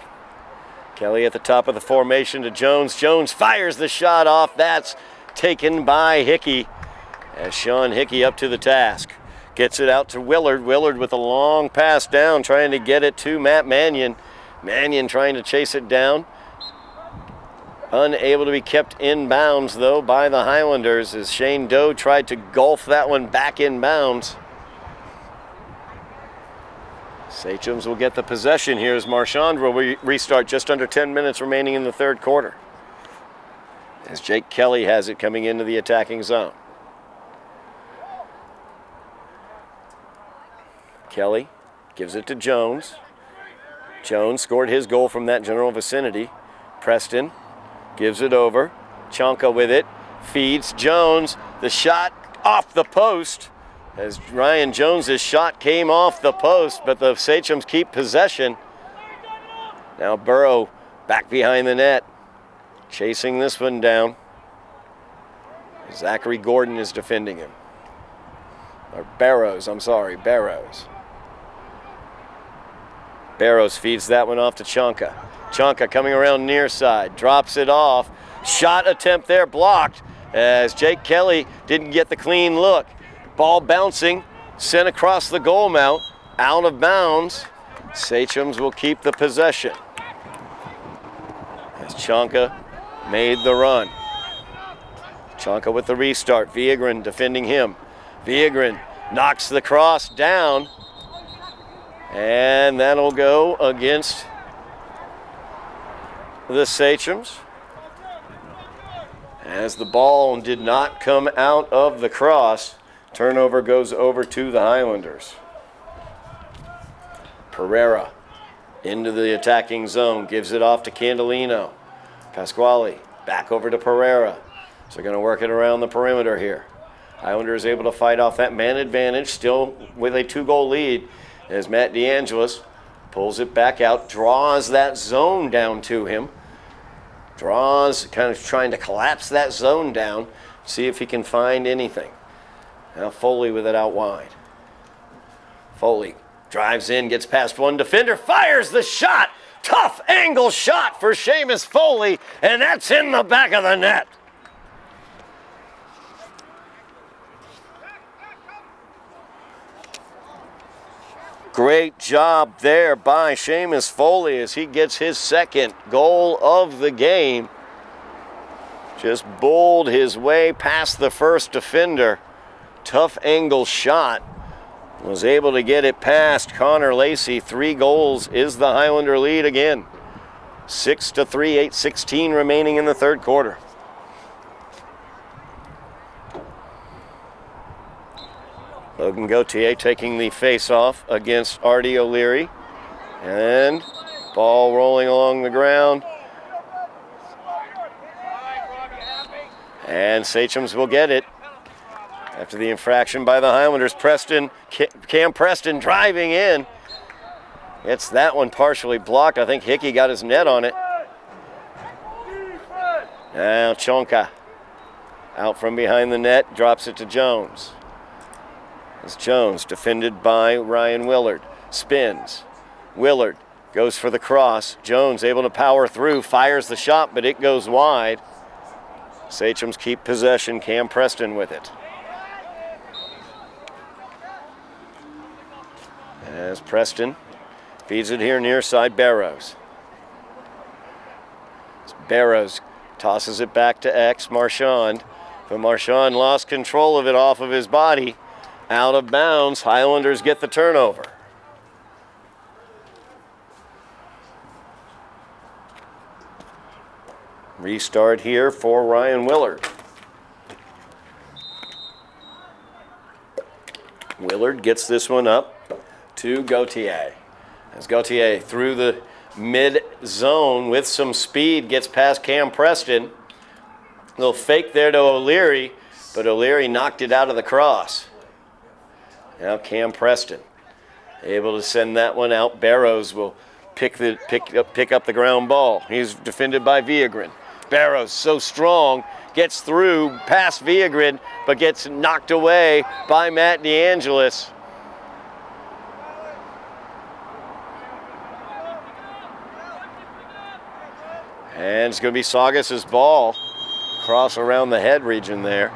Kelly at the top of the formation to Jones. Jones fires the shot off. That's taken by Hickey as Sean Hickey up to the task. Gets it out to Willard. Willard with a long pass down, trying to get it to Matt Mannion. Mannion trying to chase it down. Unable to be kept in bounds, though, by the Highlanders as Shane Doe tried to golf that one back in bounds. Sachems will get the possession here as Marchand will restart just under 10 minutes remaining in the third quarter. As Jake Kelly has it coming into the attacking zone. Kelly gives it to Jones. Jones scored his goal from that general vicinity. Preston gives it over. Chonka with it. Feeds Jones. The shot off the post. As Ryan Jones' shot came off the post, but the Sachems keep possession. Now Burrow back behind the net. Chasing this one down. Zachary Gordon is defending him. Or Barrows, I'm sorry, Barrows. Barrows feeds that one off to Chonka. Chonka coming around near side, drops it off. Shot attempt there blocked as Jake Kelly didn't get the clean look. Ball bouncing, sent across the goal mount, out of bounds. Sachems will keep the possession. As Chonka made the run. Chonka with the restart, Viagran defending him. Viagran knocks the cross down, and that'll go against the Sachems. As the ball did not come out of the cross, turnover goes over to the Highlanders. Pereira into the attacking zone, gives it off to Candolino. Pasquale back over to Pereira. So they're going to work it around the perimeter here. Highlanders able to fight off that man advantage, still with a 2-goal lead, as Matt DeAngelis pulls it back out, draws that zone down to him. Draws, kind of trying to collapse that zone down, see if he can find anything. Now Foley with it out wide. Foley drives in, gets past one defender, fires the shot. Tough angle shot for Seamus Foley, and that's in the back of the net. Great job there by Seamus Foley as he gets his second goal of the game. Just bowled his way past the first defender. Tough angle shot. Was able to get it past Connor Lacey. 3 goals is the Highlander lead again. 6-3, 8:16 remaining in the third quarter. Logan Gauthier taking the face-off against Artie O'Leary. And ball rolling along the ground. And Sachems will get it. After the infraction by the Highlanders, Cam Preston driving in. Gets that one partially blocked. I think Hickey got his net on it. Now Chonka out from behind the net, drops it to Jones. As Jones, defended by Ryan Willard, spins. Willard goes for the cross. Jones able to power through, fires the shot, but it goes wide. Sachems keep possession, Cam Preston with it. As Preston feeds it here near side, Barrows. Barrows tosses it back to X, Marchand. But Marchand lost control of it off of his body. Out of bounds, Highlanders get the turnover. Restart here for Ryan Willard. Willard gets this one up to Gauthier. As Gauthier through the mid-zone with some speed gets past Cam Preston. A little fake there to O'Leary, but O'Leary knocked it out of the cross. Now Cam Preston able to send that one out. Barrows will pick up the ground ball. He's defended by Viagrin. Barrows so strong, gets through past Viagrin, but gets knocked away by Matt DeAngelis. And it's going to be Saugus' ball. Cross around the head region there.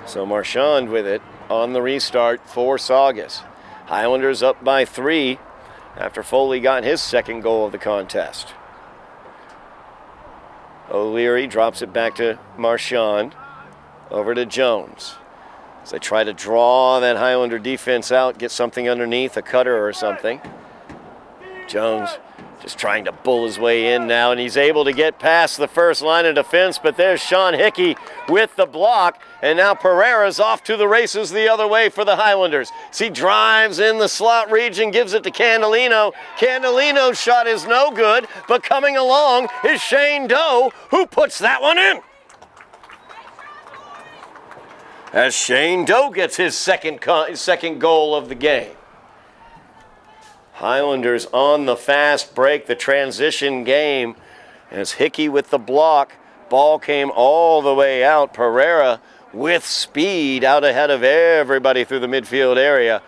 So Marchand with it on the restart for Saugus. Highlanders up by 3 after Foley got his second goal of the contest. O'Leary drops it back to Marchand. Over to Jones. As they try to draw that Highlander defense out, get something underneath, a cutter or something. Jones just trying to bull his way in now, and he's able to get past the first line of defense, but there's Sean Hickey with the block, and now Pereira's off to the races the other way for the Highlanders. As he drives in the slot region, gives it to Candolino. Candolino's shot is no good, but coming along is Shane Doe, who puts that one in. As Shane Doe gets his second goal of the game. Highlanders on the fast break, the transition game. As Hickey with the block, ball came all the way out. Pereira with speed out ahead of everybody through the midfield area.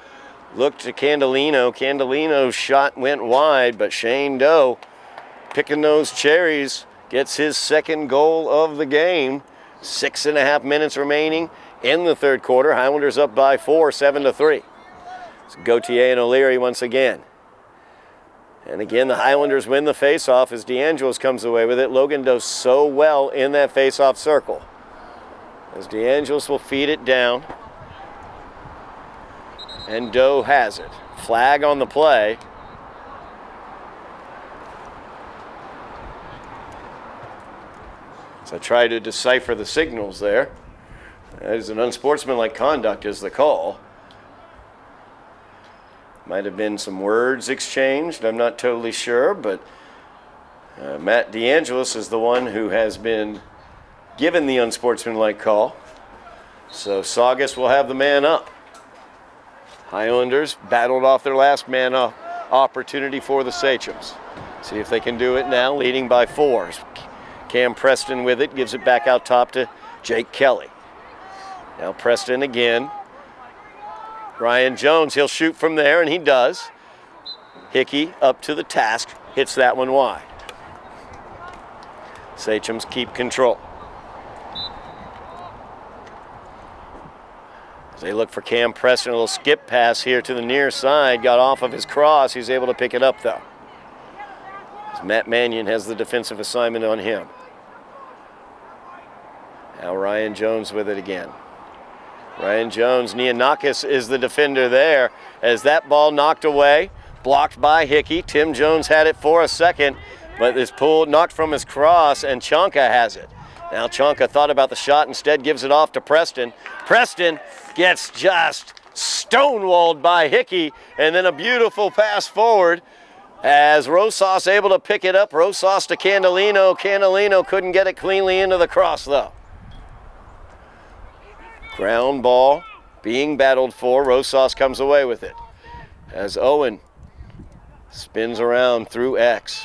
Looked to Candolino. Candolino's shot went wide, but Shane Doe picking those cherries gets his second goal of the game. 6.5 minutes remaining in the third quarter. Highlanders up by 4, 7-3. It's Gauthier and O'Leary once again. And again, the Highlanders win the faceoff as DeAngelis comes away with it. Logan does so well in that faceoff circle. As DeAngelis will feed it down. And Doe has it. Flag on the play. So I try to decipher the signals there. That is an unsportsmanlike conduct is the call. Might have been some words exchanged. I'm not totally sure, but Matt DeAngelis is the one who has been given the unsportsmanlike call. So Saugus will have the man up. Highlanders battled off their last man up opportunity for the Sachems. See if they can do it now, leading by 4. Cam Preston with it, gives it back out top to Jake Kelly. Now Preston again. Ryan Jones, he'll shoot from there, and he does. Hickey up to the task, hits that one wide. Sachems keep control. As they look for Cam Preston, a little skip pass here to the near side, got off of his cross. He's able to pick it up, though. As Matt Mannion has the defensive assignment on him. Now Ryan Jones with it again. Ryan Jones, Nianakis is the defender there. As that ball knocked away, blocked by Hickey. Tim Jones had it for a second, but is pulled, knocked from his cross, and Chonka has it. Now Chonka thought about the shot, instead gives it off to Preston. Preston gets just stonewalled by Hickey, and then a beautiful pass forward as Rosas able to pick it up. Rosas to Candolino. Candolino couldn't get it cleanly into the cross, though. Ground ball being battled for. Rosas comes away with it as Owen spins around through X.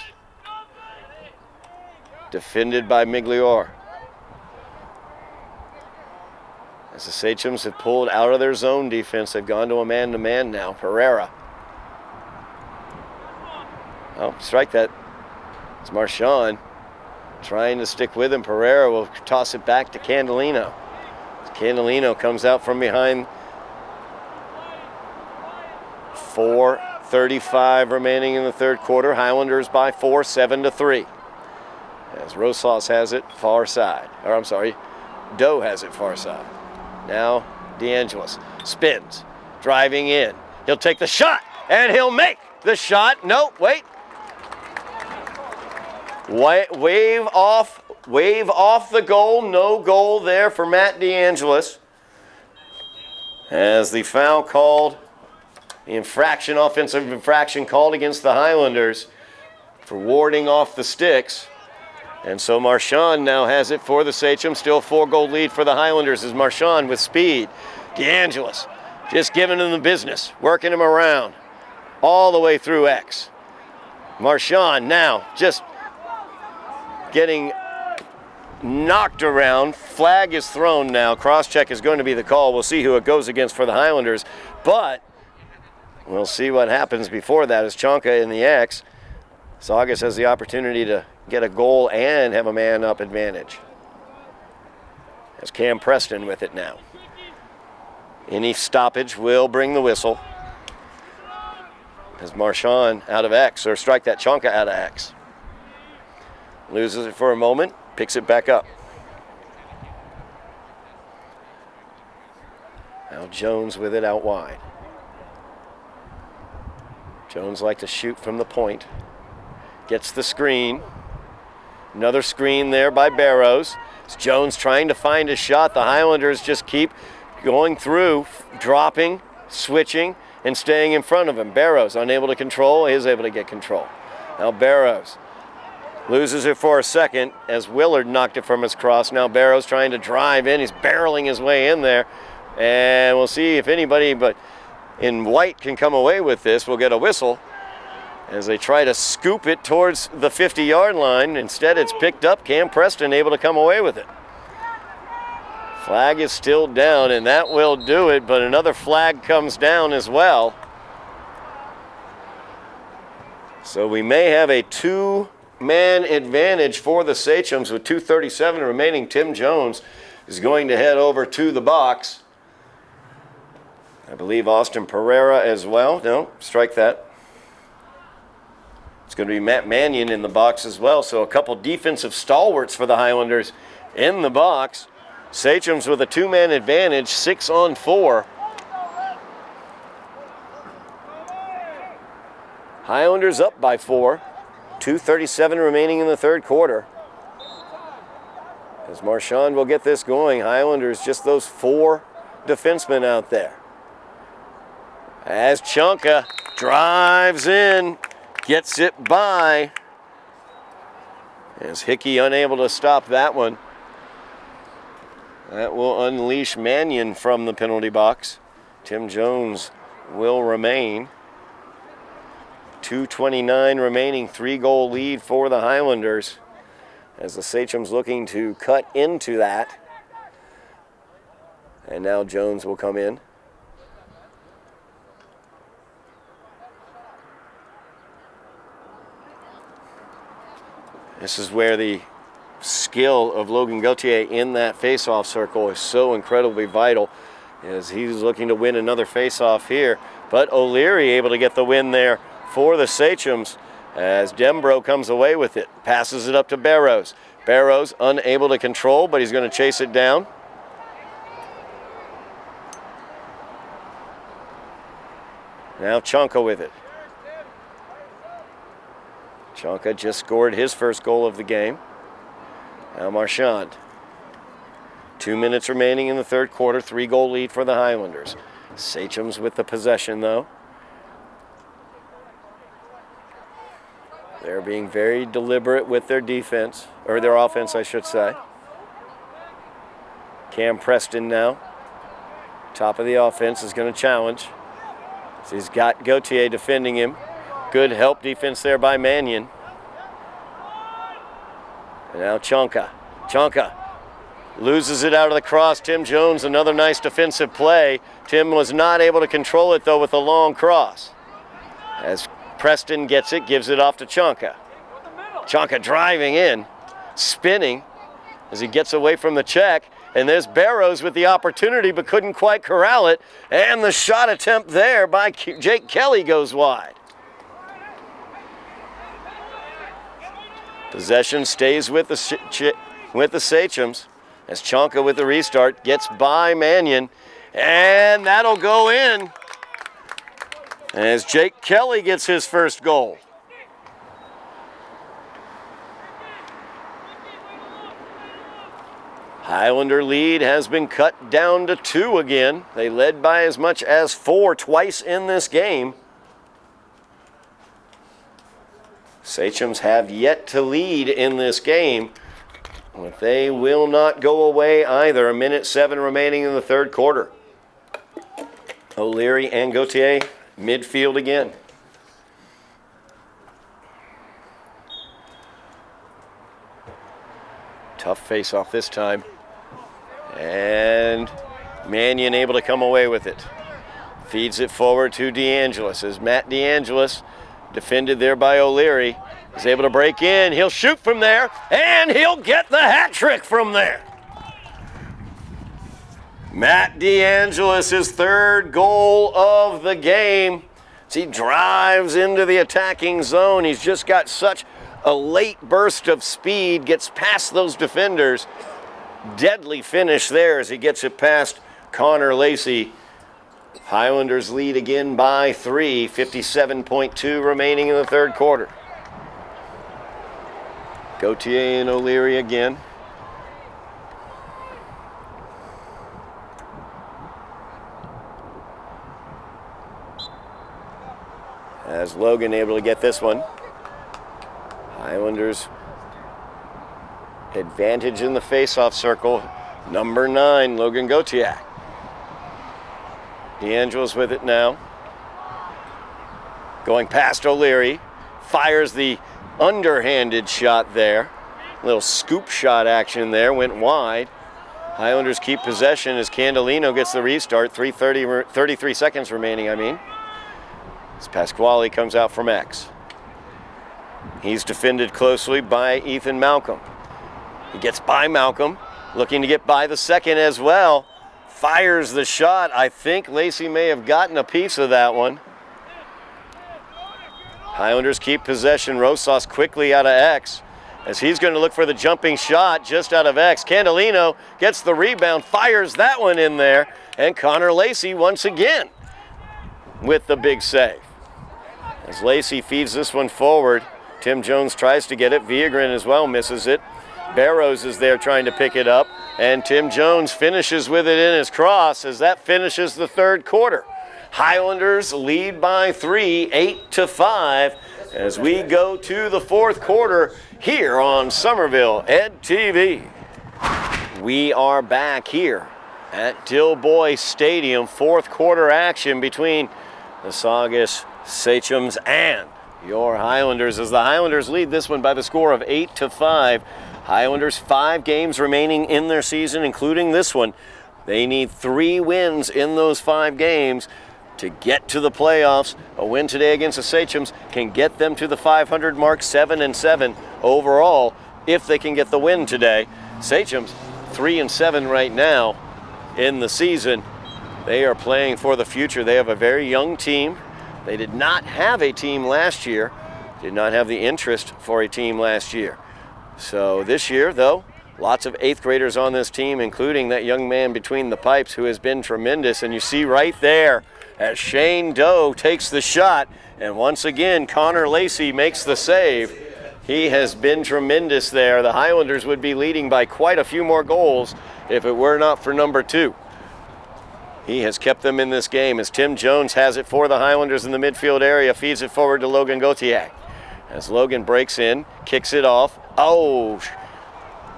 Defended by Miglior. As the Sachems have pulled out of their zone defense, they've gone to a man-to-man now. Pereira. Oh, strike that. It's Marchand trying to stick with him. Pereira will toss it back to Candolino. Candolino comes out from behind. 4:35 remaining in the third quarter. Highlanders by 4, 7-3. As Rosas has it far side. Or I'm sorry, Doe has it far side. Now DeAngelis spins, driving in. He'll take the shot, and he'll make the shot. No, wait. Wave off the goal. No goal there for Matt DeAngelis. As the foul called, the infraction, offensive infraction called against the Highlanders for warding off the sticks. And so Marchand now has it for the Sachems. Still 4-goal lead for the Highlanders as Marchand with speed. DeAngelis just giving him the business, working him around all the way through X. Marchand now just getting knocked around. Flag is thrown now. Cross-check is going to be the call. We'll see who it goes against for the Highlanders. But we'll see what happens before that as Chonka in the X. Saugus has the opportunity to get a goal and have a man-up advantage. As Cam Preston with it now. Any stoppage will bring the whistle. As Marchand out of X, or strike that Chonka out of X. Loses it for a moment, picks it back up. Now Jones with it out wide. Jones like to shoot from the point. Gets the screen. Another screen there by Barrows. It's Jones trying to find a shot. The Highlanders just keep going through, dropping, switching, and staying in front of him. Barrows unable to control, is able to get control. Now Barrows loses it for a second as Willard knocked it from his cross. Now Barrows trying to drive in. He's barreling his way in there. And we'll see if anybody but in white can come away with this. We'll get a whistle as they try to scoop it towards the 50-yard line. Instead, it's picked up. Cam Preston able to come away with it. Flag is still down, and that will do it, but another flag comes down as well. So we may have a 2-man advantage for the Sachems with 2:37 remaining. Tim Jones is going to head over to the box. I believe Austin Pereira as well. No, strike that. It's going to be Matt Mannion in the box as well. So a couple defensive stalwarts for the Highlanders in the box. Sachems with a 2-man advantage, 6-on-4. Highlanders up by 4. 2:37 remaining in the third quarter. As Marchand will get this going. Highlanders, just those 4 defensemen out there. As Chunka drives in, gets it by. As Hickey unable to stop that one. That will unleash Mannion from the penalty box. Tim Jones will remain. 2:29 remaining, 3-goal lead for the Highlanders. As the Sachems looking to cut into that. And now Jones will come in. This is where the skill of Logan Gauthier in that face-off circle is so incredibly vital, as he's looking to win another face-off here. But O'Leary able to get the win there for the Sachems as Dembro comes away with it. Passes it up to Barrows. Barrows unable to control, but he's going to chase it down. Now Chonka with it. Chonka just scored his first goal of the game. Now Marchand. 2 minutes remaining in the third quarter. 3-goal lead for the Highlanders. Sachems with the possession, though. They're being very deliberate with their defense, or their offense, I should say. Cam Preston now. Top of the offense is going to challenge. So he's got Gauthier defending him. Good help defense there by Mannion. And now Chonka. Chonka loses it out of the cross. Tim Jones, another nice defensive play. Tim was not able to control it, though, with a long cross. As Preston gets it, gives it off to Chonka. Chonka driving in, spinning as he gets away from the check. And there's Barrows with the opportunity, but couldn't quite corral it. And the shot attempt there by Jake Kelly goes wide. Possession stays with the Sachems as Chonka with the restart gets by Mannion, and that'll go in as Jake Kelly gets his first goal. Highlander lead has been cut down to 2 again. They led by as much as 4 twice in this game. Sachems have yet to lead in this game, but they will not go away either. 1:07 remaining in the third quarter. O'Leary and Gauthier midfield again. Tough face-off this time. And Mannion able to come away with it. Feeds it forward to DeAngelis as Matt DeAngelis, defended there by O'Leary, is able to break in. He'll shoot from there, and he'll get the hat trick from there. Matt DeAngelis, his 3rd goal of the game. As he drives into the attacking zone. He's just got such a late burst of speed, gets past those defenders. Deadly finish there as he gets it past Connor Lacey. Highlanders lead again by 3, 57.2 remaining in the third quarter. Gauthier and O'Leary again. As Logan able to get this one. Highlanders advantage in the face-off circle. Number 9, Logan Gauthier. DeAngelis with it now. Going past O'Leary. Fires the underhanded shot there. Little scoop shot action there. Went wide. Highlanders keep possession as Candelino gets the restart. 33 seconds remaining, As Pasquale comes out from X. He's defended closely by Ethan Malcolm. He gets by Malcolm. Looking to get by the second as well. Fires the shot. I think Lacey may have gotten a piece of that one. Highlanders keep possession. Rosas quickly out of X as he's going to look for the jumping shot just out of X. Candelino gets the rebound, fires that one in there, and Connor Lacey once again with the big save. As Lacey feeds this one forward, Tim Jones tries to get it. Viagrin as well misses it. Barrows is there trying to pick it up, and Tim Jones finishes with it in his cross as that finishes the third quarter. Highlanders lead by 3, 8-5, as we go to the fourth quarter here on Somerville Ed TV. We are back here at Dilboy Stadium, fourth quarter action between the Saugus, Sachems, and your Highlanders, as the Highlanders lead this one by the score of 8-5. Highlanders 5 games remaining in their season, including this one. They need 3 wins in those 5 games to get to the playoffs. A win today against the Sachems can get them to the 500 mark, 7-7 overall, if they can get the win today. Sachems 3-7 right now in the season. They are playing for the future. They have a very young team. They did not have a team last year, did not have the interest for a team last year. So this year, though, lots of 8th graders on this team, including that young man between the pipes who has been tremendous. And you see right there as Shane Doe takes the shot, and once again, Connor Lacey makes the save. He has been tremendous there. The Highlanders would be leading by quite a few more goals if it were not for number 2. He has kept them in this game as Tim Jones has it for the Highlanders in the midfield area, feeds it forward to Logan Gauthier. As Logan breaks in, kicks it off. Oh,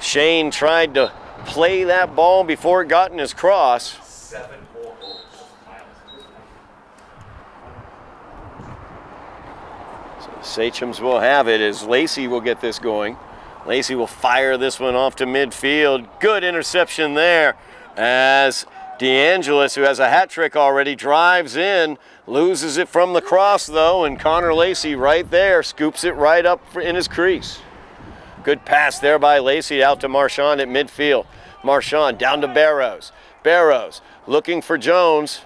Shane tried to play that ball before it got in his cross. 7 more goals. So Sachems will have it as Lacey will get this going. Lacey will fire this one off to midfield. Good interception there as DeAngelis, who has a hat trick already, drives in, loses it from the cross though, and Connor Lacey right there scoops it right up in his crease. Good pass there by Lacey out to Marchand at midfield. Marchand down to Barrows. Barrows looking for Jones.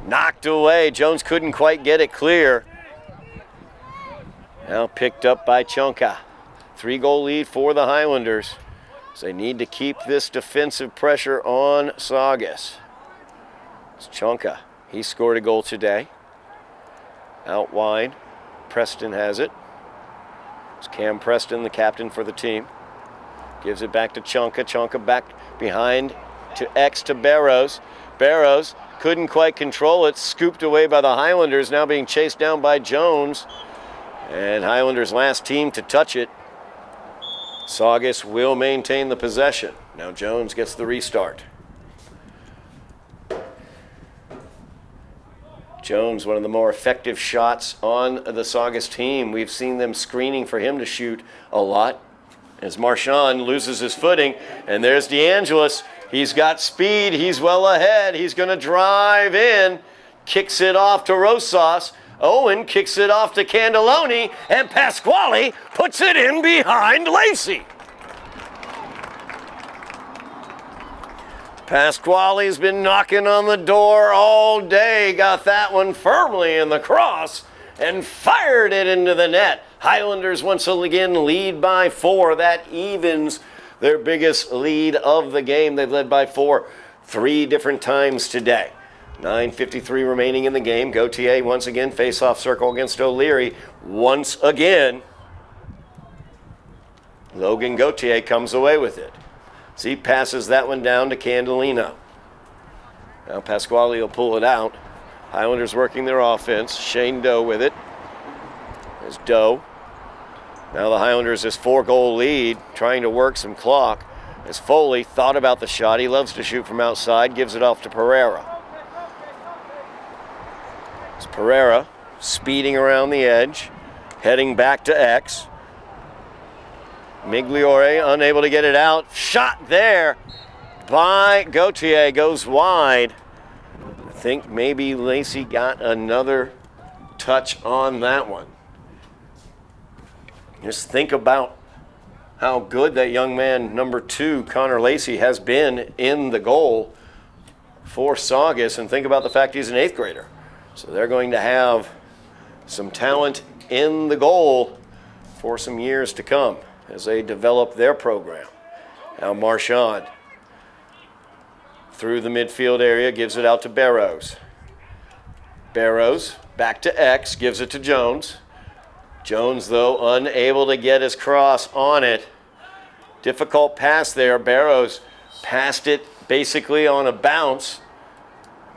Knocked away. Jones couldn't quite get it clear. Now picked up by Chunka. 3-goal lead for the Highlanders. So they need to keep this defensive pressure on Saugus. It's Chunka. He scored a goal today. Out wide. Preston has it. It's Cam Preston, the captain for the team. Gives it back to Chunka. Chunka back behind to X to Barrows. Barrows couldn't quite control it. Scooped away by the Highlanders. Now being chased down by Jones. And Highlanders' last team to touch it. Saugus will maintain the possession. Now Jones gets the restart. Jones, one of the more effective shots on the Saugus team. We've seen them screening for him to shoot a lot. As Marchand loses his footing, and there's DeAngelis. He's got speed, he's well ahead. He's gonna drive in, kicks it off to Rosas. Owen kicks it off to Candelloni, and Pasquale puts it in behind Lacey. Pasquale's been knocking on the door all day, got that one firmly in the cross, and fired it into the net. Highlanders once again lead by 4. That evens their biggest lead of the game. They've led by 4 3 different times today. 9:53 remaining in the game. Gauthier once again, face-off circle against O'Leary. Once again, Logan Gauthier comes away with it. So he passes that one down to Candelino. Now Pasquale will pull it out. Highlanders working their offense. Shane Doe with it. There's Doe. Now the Highlanders, this 4-goal lead, trying to work some clock. As Foley thought about the shot. He loves to shoot from outside. Gives it off to Pereira. It's Pereira speeding around the edge, heading back to X. Migliore unable to get it out. Shot there by Gauthier, goes wide. I think maybe Lacey got another touch on that one. Just think about how good that young man, number 2, Connor Lacey, has been in the goal for Saugus, and think about the fact he's an 8th grader. So they're going to have some talent in the goal for some years to come as they develop their program. Now Marchand through the midfield area, gives it out to Barrows. Barrows back to X, gives it to Jones. Jones, though, unable to get his cross on it. Difficult pass there. Barrows passed it basically on a bounce.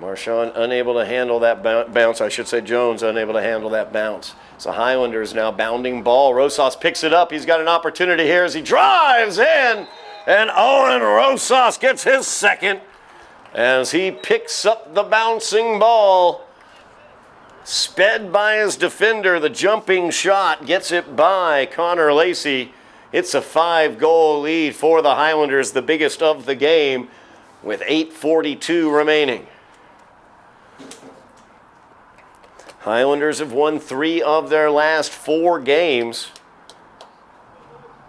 Marchand unable to handle that bounce. I should say Jones unable to handle that bounce. So Highlanders now bounding ball. Rosas picks it up. He's got an opportunity here as he drives in. And Owen Rosas gets his second as he picks up the bouncing ball. Sped by his defender. The jumping shot gets it by Connor Lacey. It's a 5-goal lead for the Highlanders, the biggest of the game, with 8:42 remaining. Highlanders have won 3 of their last 4 games,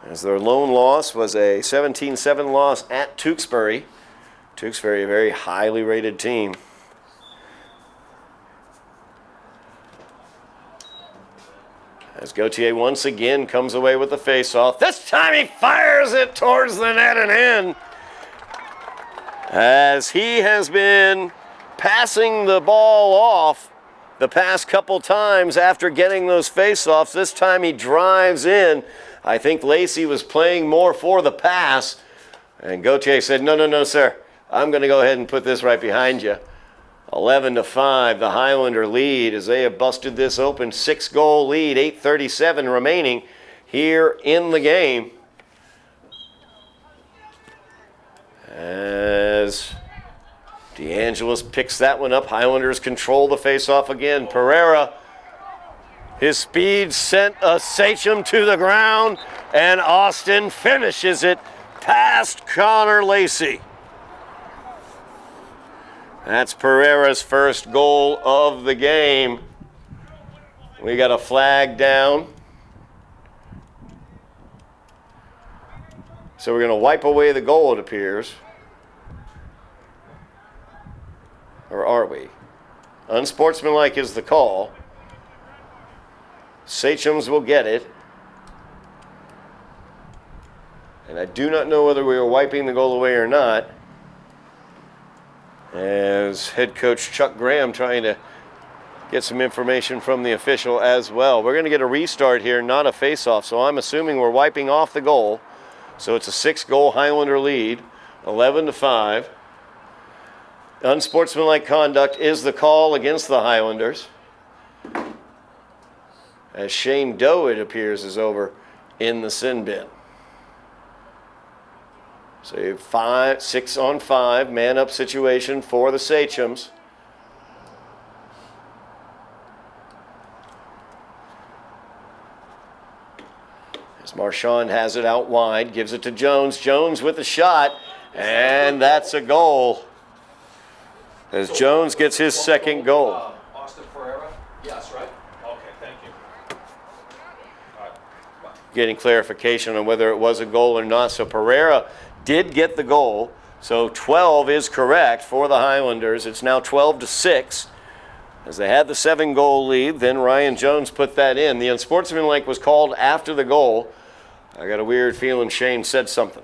as their lone loss was a 17-7 loss at Tewksbury. Tewksbury, a very highly rated team. As Gauthier once again comes away with the face-off. This time he fires it towards the net and in. As he has been passing the ball off the past couple times after getting those face-offs. This time he drives in. I think Lacey was playing more for the pass. And Gauthier said, no, sir. I'm going to go ahead and put this right behind you. 11-5, the Highlander lead as they have busted this open. 6-goal lead, 8:37 remaining here in the game. As DeAngelis picks that one up, Highlanders control the face-off again. Pereira, his speed sent a Sachem to the ground, and Austin finishes it past Connor Lacey. That's Pereira's first goal of the game. We got a flag down. So we're going to wipe away the goal, it appears. Or are we? Unsportsmanlike is the call. Sachems will get it. And I do not know whether we are wiping the goal away or not. As head coach Chuck Graham trying to get some information from the official as well. We're going to get a restart here, not a face-off, so I'm assuming we're wiping off the goal. So it's a 6-goal Highlander lead, 11-5. Unsportsmanlike conduct is the call against the Highlanders. As Shane Doe, it appears, is over in the sin bin. So you have 6-on-5, man-up situation for the Sachems. As Marchand has it out wide, gives it to Jones. Jones with the shot, and that's a goal. As Jones gets his second goal. Austin Pereira? Yes, right? Okay, thank you. All right. Getting clarification on whether it was a goal or not. So Pereira did get the goal. So 12 is correct for the Highlanders. It's now 12-6. As they had the 7-goal lead, then Ryan Jones put that in. The unsportsmanlike was called after the goal. I got a weird feeling Shane said something.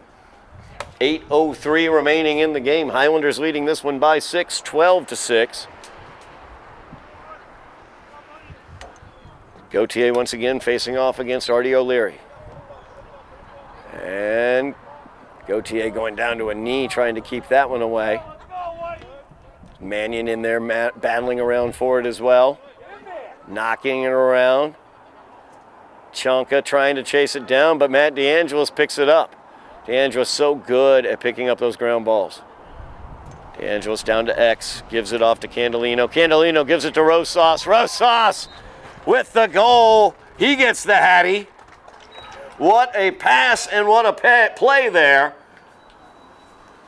8:03 remaining in the game. Highlanders leading this one by 6, 12-6. Gauthier once again facing off against Artie O'Leary. And Gauthier going down to a knee, trying to keep that one away. Mannion in there battling around for it as well. Knocking it around. Chonka trying to chase it down, but Matt DeAngelis picks it up. DeAngelis so good at picking up those ground balls. DeAngelis down to X, gives it off to Candelino. Candelino gives it to Rosas. Rosas with the goal. He gets the Hattie. What a pass and what a play there.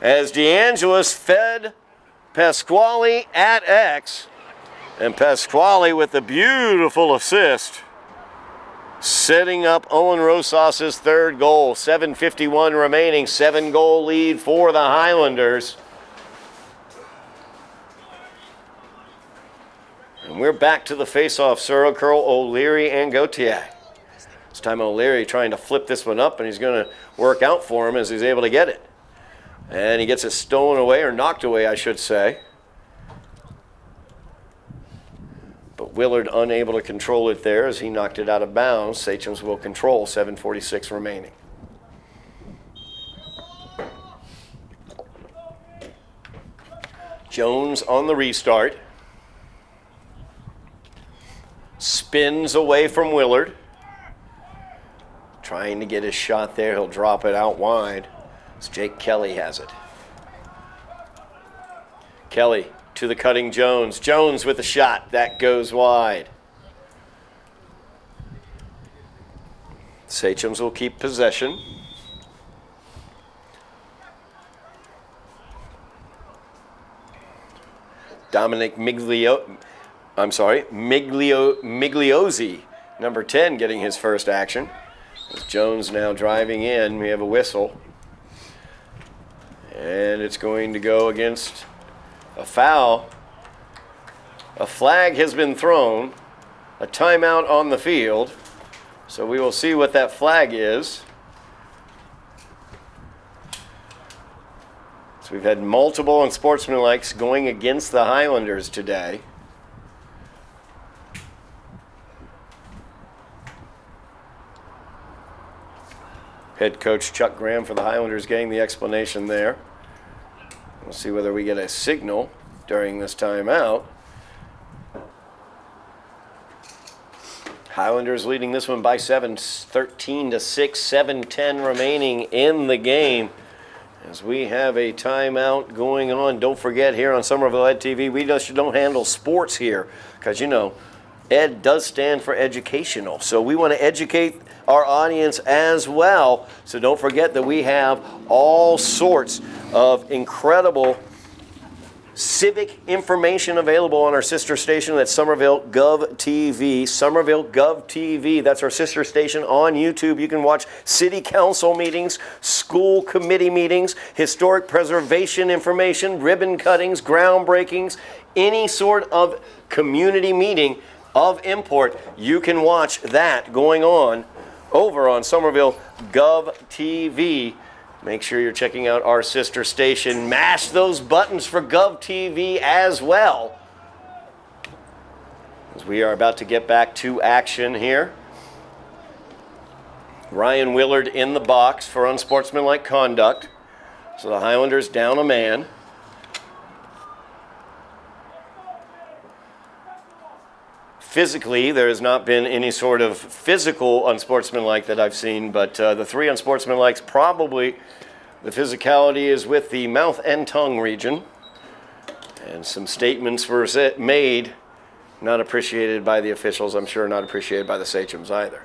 As DeAngelis fed Pasquale at X. And Pasquale with the beautiful assist, setting up Owen Rosas' third goal. 7:51 remaining, 7-goal lead for the Highlanders. And we're back to the face-off. Searle, Curl, O'Leary, and Gauthier. This time O'Leary trying to flip this one up, and he's going to work out for him as he's able to get it. And he gets it stolen away, or knocked away, I should say. But Willard unable to control it there as he knocked it out of bounds. Sachems will control, 7:46 remaining. Jones on the restart. Spins away from Willard. Trying to get his shot there. He'll drop it out wide as Jake Kelly has it. Kelly to the cutting Jones. Jones with a shot. That goes wide. Sachems will keep possession. Dominic Migliozzi, number 10, getting his first action. As Jones now driving in, we have a whistle. And it's going to go against a foul. A flag has been thrown. A timeout on the field. So we will see what that flag is. So we've had multiple unsportsmanlikes going against the Highlanders today. Head coach Chuck Graham for the Highlanders getting the explanation there. We'll see whether we get a signal during this timeout. Highlanders leading this one by 7, 13-6, 7:10 remaining in the game. As we have a timeout going on. Don't forget, here on Somerville Ed TV, we just don't handle sports here because, you know, Ed does stand for educational. So we want to educate our audience as well. So don't forget that we have all sorts of incredible civic information available on our sister station. That's Somerville Gov TV. Somerville Gov TV. That's our sister station on YouTube. You can watch city council meetings, school committee meetings, historic preservation information, ribbon cuttings, groundbreakings, any sort of community meeting of import. You can watch that going on over on Somerville Gov TV. Make sure you're checking out our sister station. Mash those buttons for Gov TV as well. As we are about to get back to action here. Ryan Willard in the box for unsportsmanlike conduct. So the Highlanders down a man. Physically, there has not been any sort of physical unsportsmanlike that I've seen, but the three unsportsmanlikes, probably the physicality is with the mouth and tongue region. And some statements were made, not appreciated by the officials, I'm sure not appreciated by the Sachems either.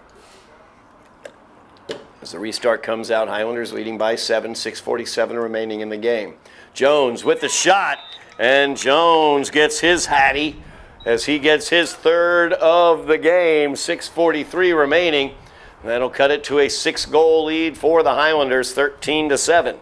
As the restart comes out, Highlanders leading by 7, 6:47 remaining in the game. Jones with the shot, and Jones gets his hattie as he gets his third of the game, 6:43 remaining. That'll cut it to a 6-goal lead for the Highlanders, 13-7.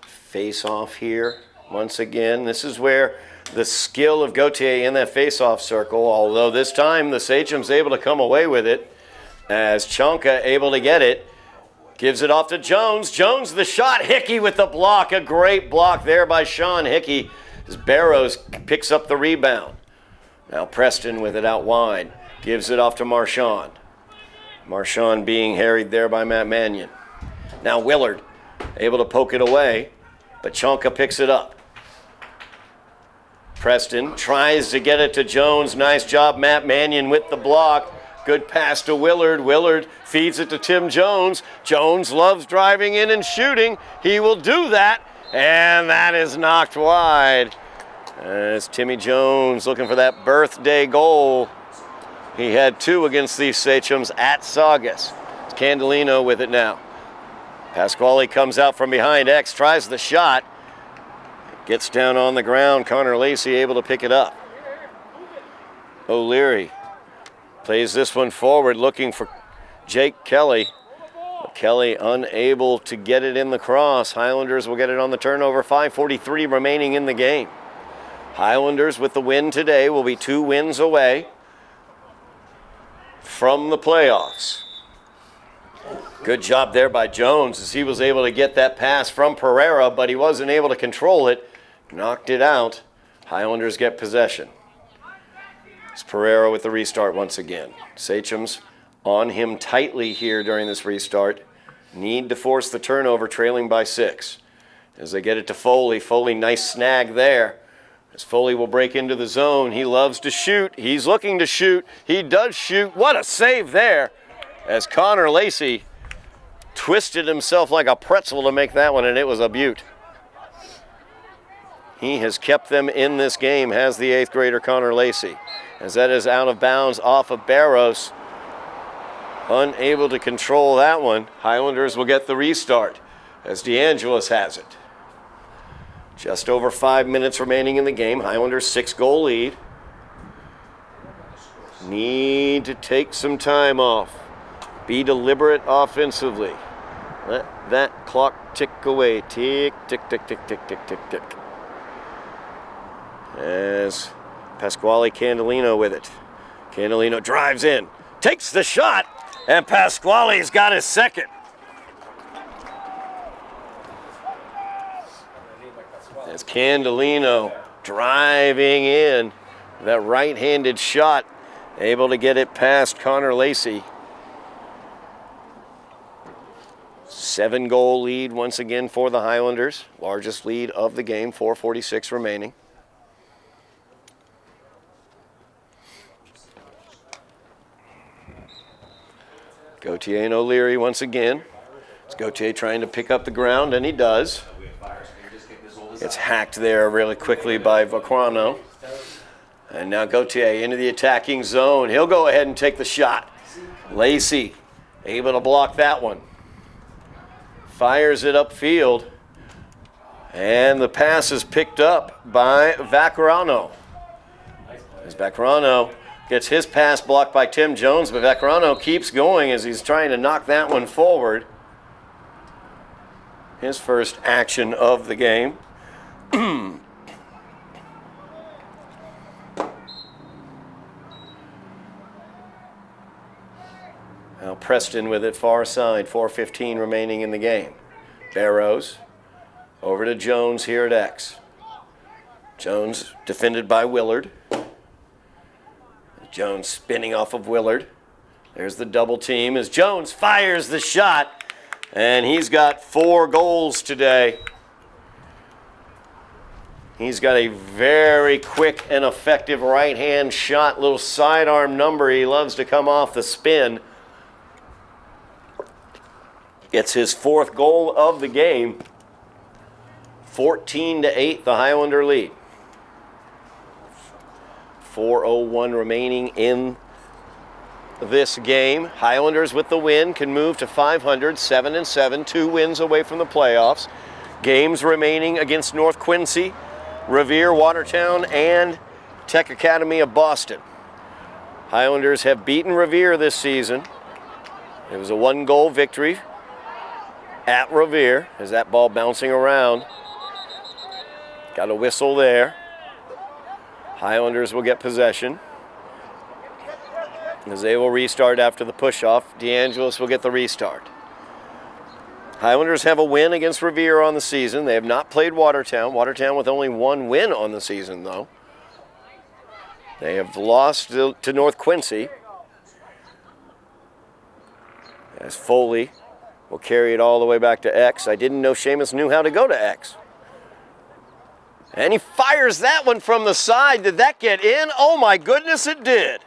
Face off here. Once again, this is where the skill of Gauthier in that face-off circle, although this time the Sachems able to come away with it as Chonka able to get it. Gives it off to Jones. Jones the shot. Hickey with the block. A great block there by Sean Hickey as Barrows picks up the rebound. Now Preston with it out wide. Gives it off to Marchand. Marchand being harried there by Matt Mannion. Now Willard able to poke it away, but Chonka picks it up. Preston tries to get it to Jones. Nice job, Matt Mannion with the block. Good pass to Willard. Willard feeds it to Tim Jones. Jones loves driving in and shooting. He will do that, and that is knocked wide. As Timmy Jones looking for that birthday goal. He had 2 against the Sachems at Saugus. It's Candelino with it now. Pasquale comes out from behind. X tries the shot. Gets down on the ground. Connor Lacey able to pick it up. O'Leary plays this one forward looking for Jake Kelly. Kelly unable to get it in the cross. Highlanders will get it on the turnover. 5:43 remaining in the game. Highlanders with the win today will be 2 wins away from the playoffs. Good job there by Jones as he was able to get that pass from Pereira, but he wasn't able to control it. Knocked it out. Highlanders get possession. It's Pereira with the restart once again. Sachems on him tightly here during this restart. Need to force the turnover, trailing by 6. As they get it to Foley. Foley, nice snag there. As Foley will break into the zone. He loves to shoot. He's looking to shoot. He does shoot. What a save there. As Connor Lacey twisted himself like a pretzel to make that one, and it was a beaut. He has kept them in this game, has the 8th grader Connor Lacey. As that is out of bounds off of Barros. Unable to control that one. Highlanders will get the restart as DeAngelis has it. Just over 5 minutes remaining in the game. Highlanders 6-goal lead. Need to take some time off. Be deliberate offensively. Let that clock tick away. Tick, tick, tick, tick, tick, tick, tick, tick. As Pasquale Candolino with it. Candolino drives in. Takes the shot. And Pasquale's got his second. As Candolino driving in. That right-handed shot. Able to get it past Connor Lacey. 7-goal lead once again for the Highlanders. Largest lead of the game, 4:46 remaining. Gauthier and O'Leary once again. It's Gauthier trying to pick up the ground, and he does. It's hacked there really quickly by Vacrano. And now Gauthier into the attacking zone. He'll go ahead and take the shot. Lacey able to block that one. Fires it upfield. And the pass is picked up by Vacrano. As Vacrano gets his pass blocked by Tim Jones, but Vacrano keeps going as he's trying to knock that one forward. His first action of the game. Now Preston with it far side, 4:15 remaining in the game. Barrows over to Jones here at X. Jones defended by Willard. Jones spinning off of Willard. There's the double team as Jones fires the shot, and he's got 4 goals today. He's got a very quick and effective right-hand shot, little sidearm number. He loves to come off the spin. Gets his 4th goal of the game. 14-8, the Highlander lead. 4:01 remaining in this game. Highlanders with the win can move to 500, 7-7, 2 wins away from the playoffs. Games remaining against North Quincy, Revere, Watertown, and Tech Academy of Boston. Highlanders have beaten Revere this season. It was a 1-goal victory at Revere as that ball bouncing around. Got a whistle there. Highlanders will get possession as they will restart after the push-off. DeAngelis will get the restart. Highlanders have a win against Revere on the season. They have not played Watertown. Watertown with only 1 win on the season, though. They have lost to North Quincy. As Foley will carry it all the way back to X. I didn't know Seamus knew how to go to X. And he fires that one from the side. Did that get in? Oh my goodness, it did.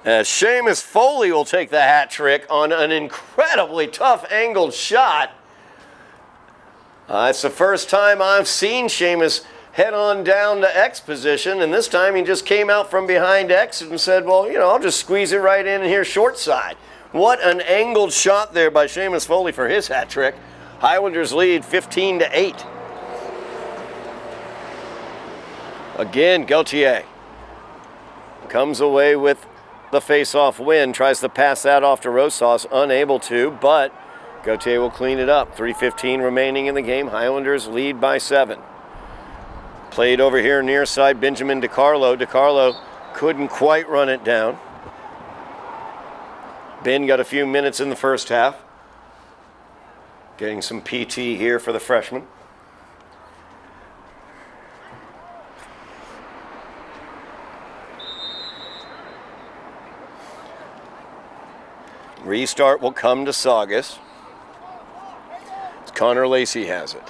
As Seamus Foley will take the hat trick on an incredibly tough angled shot. It's the first time I've seen Seamus head on down to X position, and this time he just came out from behind X and said, well, you know, I'll just squeeze it right in here short side. What an angled shot there by Seamus Foley for his hat trick. Highlanders lead 15-8. Again, Gauthier comes away with the face-off win, tries to pass that off to Rosas, unable to, but Gauthier will clean it up. 3:15 remaining in the game. Highlanders lead by 7. Played over here near side, Benjamin DiCarlo. DiCarlo couldn't quite run it down. Ben got a few minutes in the first half. Getting some PT here for the freshman. Restart will come to Saugus. Connor Lacey has it.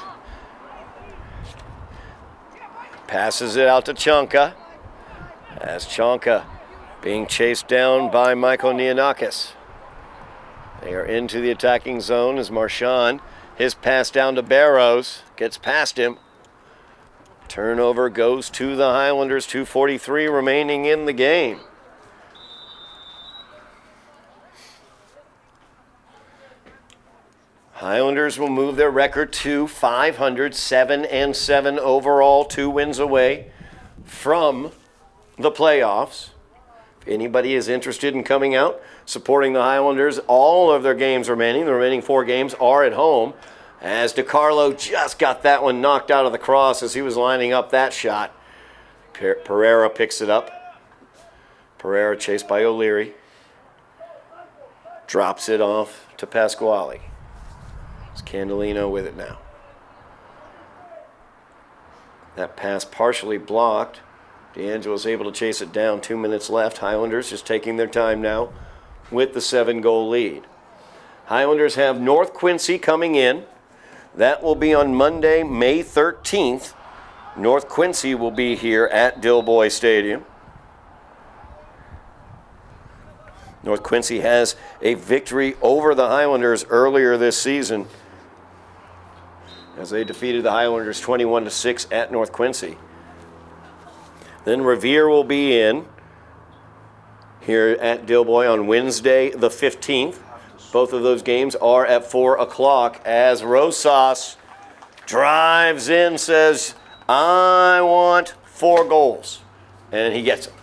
Passes it out to Chonka. As Chonka being chased down by Michael Neonakis. They are into the attacking zone as Marchand, his pass down to Barrows, gets past him. Turnover goes to the Highlanders, 2:43 remaining in the game. Highlanders will move their record to 500, 7-7 overall, 2 wins away from the playoffs. If anybody is interested in coming out, supporting the Highlanders, all of their games remaining, the remaining 4 games are at home, as DiCarlo just got that one knocked out of the cross as he was lining up that shot. Pereira picks it up. Pereira chased by O'Leary. Drops it off to Pasquale. It's Candelino with it now. That pass partially blocked. D'Angelo's able to chase it down. 2 minutes left. Highlanders just taking their time now with the 7-goal lead. Highlanders have North Quincy coming in. That will be on Monday, May 13th. North Quincy will be here at Dilboy Stadium. North Quincy has a victory over the Highlanders earlier this season as they defeated the Highlanders 21-6 at North Quincy. Then Revere will be in here at Dilboy on Wednesday the 15th. Both of those games are at 4 o'clock as Rosas drives in, says, I want 4 goals. And he gets them.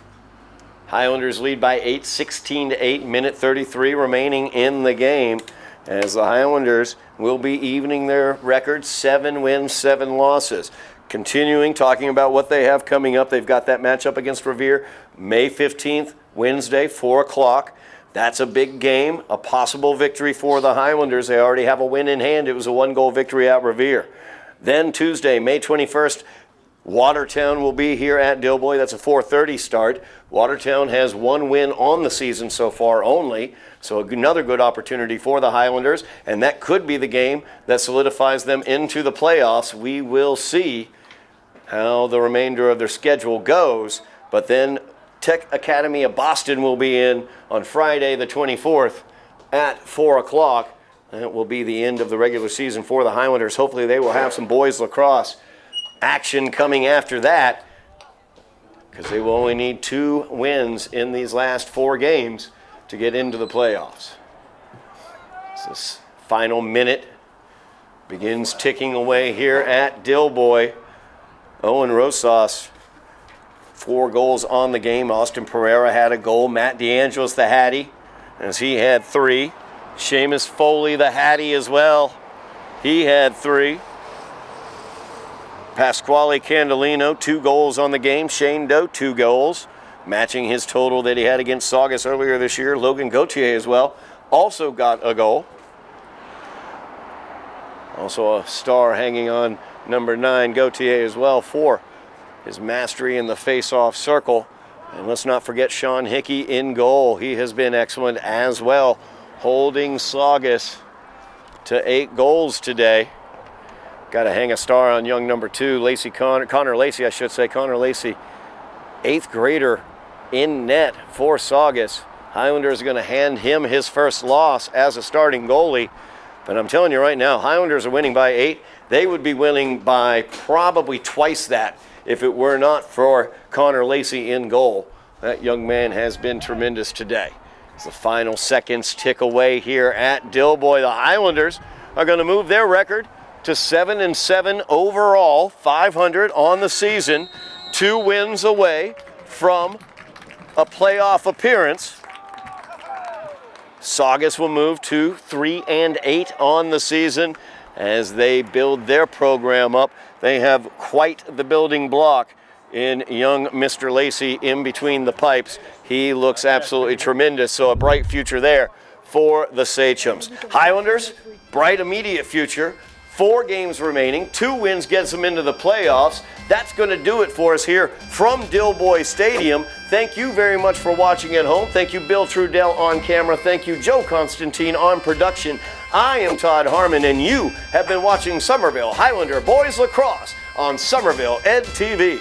Highlanders lead by 8, 16-8, minute 33 remaining in the game, as the Highlanders will be evening their record, 7 wins, 7 losses. Continuing, talking about what they have coming up, they've got that matchup against Revere, May 15th, Wednesday, 4 o'clock. That's a big game, a possible victory for the Highlanders. They already have a win in hand. It was a 1-goal victory at Revere. Then Tuesday, May 21st, Watertown will be here at Dilboy. That's a 4:30 start. Watertown has 1 win on the season so far only, so another good opportunity for the Highlanders, and that could be the game that solidifies them into the playoffs. We will see how the remainder of their schedule goes, but then Tech Academy of Boston will be in on Friday the 24th at 4 o'clock. That will be the end of the regular season for the Highlanders. Hopefully they will have some boys lacrosse action coming after that, because they will only need 2 wins in these last 4 games to get into the playoffs. So this final minute begins ticking away here at Dilboy. Owen Rosas, 4 goals on the game. Austin Pereira had a goal. Matt DeAngelis, the Hattie, as he had 3. Seamus Foley, the Hattie, as well. He had 3. Pasquale Candelino, 2 goals on the game. Shane Doe, 2 goals, matching his total that he had against Saugus earlier this year. Logan Gauthier as well also got a goal. Also a star hanging on number 9, Gauthier as well, for his mastery in the face-off circle. And let's not forget Sean Hickey in goal. He has been excellent as well, holding Saugus to 8 goals today. Got to hang a star on young number 2, Connor Lacey, I should say. Connor Lacey, 8th grader in net for Saugus. Highlanders are going to hand him his first loss as a starting goalie. But I'm telling you right now, Highlanders are winning by 8. They would be winning by probably twice that if it were not for Connor Lacey in goal. That young man has been tremendous today. As the final seconds tick away here at Dilboy, the Highlanders are going to move their record to 7-7 overall, 500 on the season, 2 wins away from a playoff appearance. Saugus will move to 3-8 on the season, as they build their program up. They have quite the building block in young Mr. Lacey in between the pipes. He looks absolutely tremendous, so a bright future there for the Sachems. Highlanders, bright immediate future. 4 games remaining, 2 wins gets them into the playoffs. That's going to do it for us here from Dilboy Stadium. Thank you very much for watching at home. Thank you, Bill Trudell on camera. Thank you, Joe Constantine on production. I am Todd Harmon, and you have been watching Somerville Highlander Boys Lacrosse on Somerville Ed TV.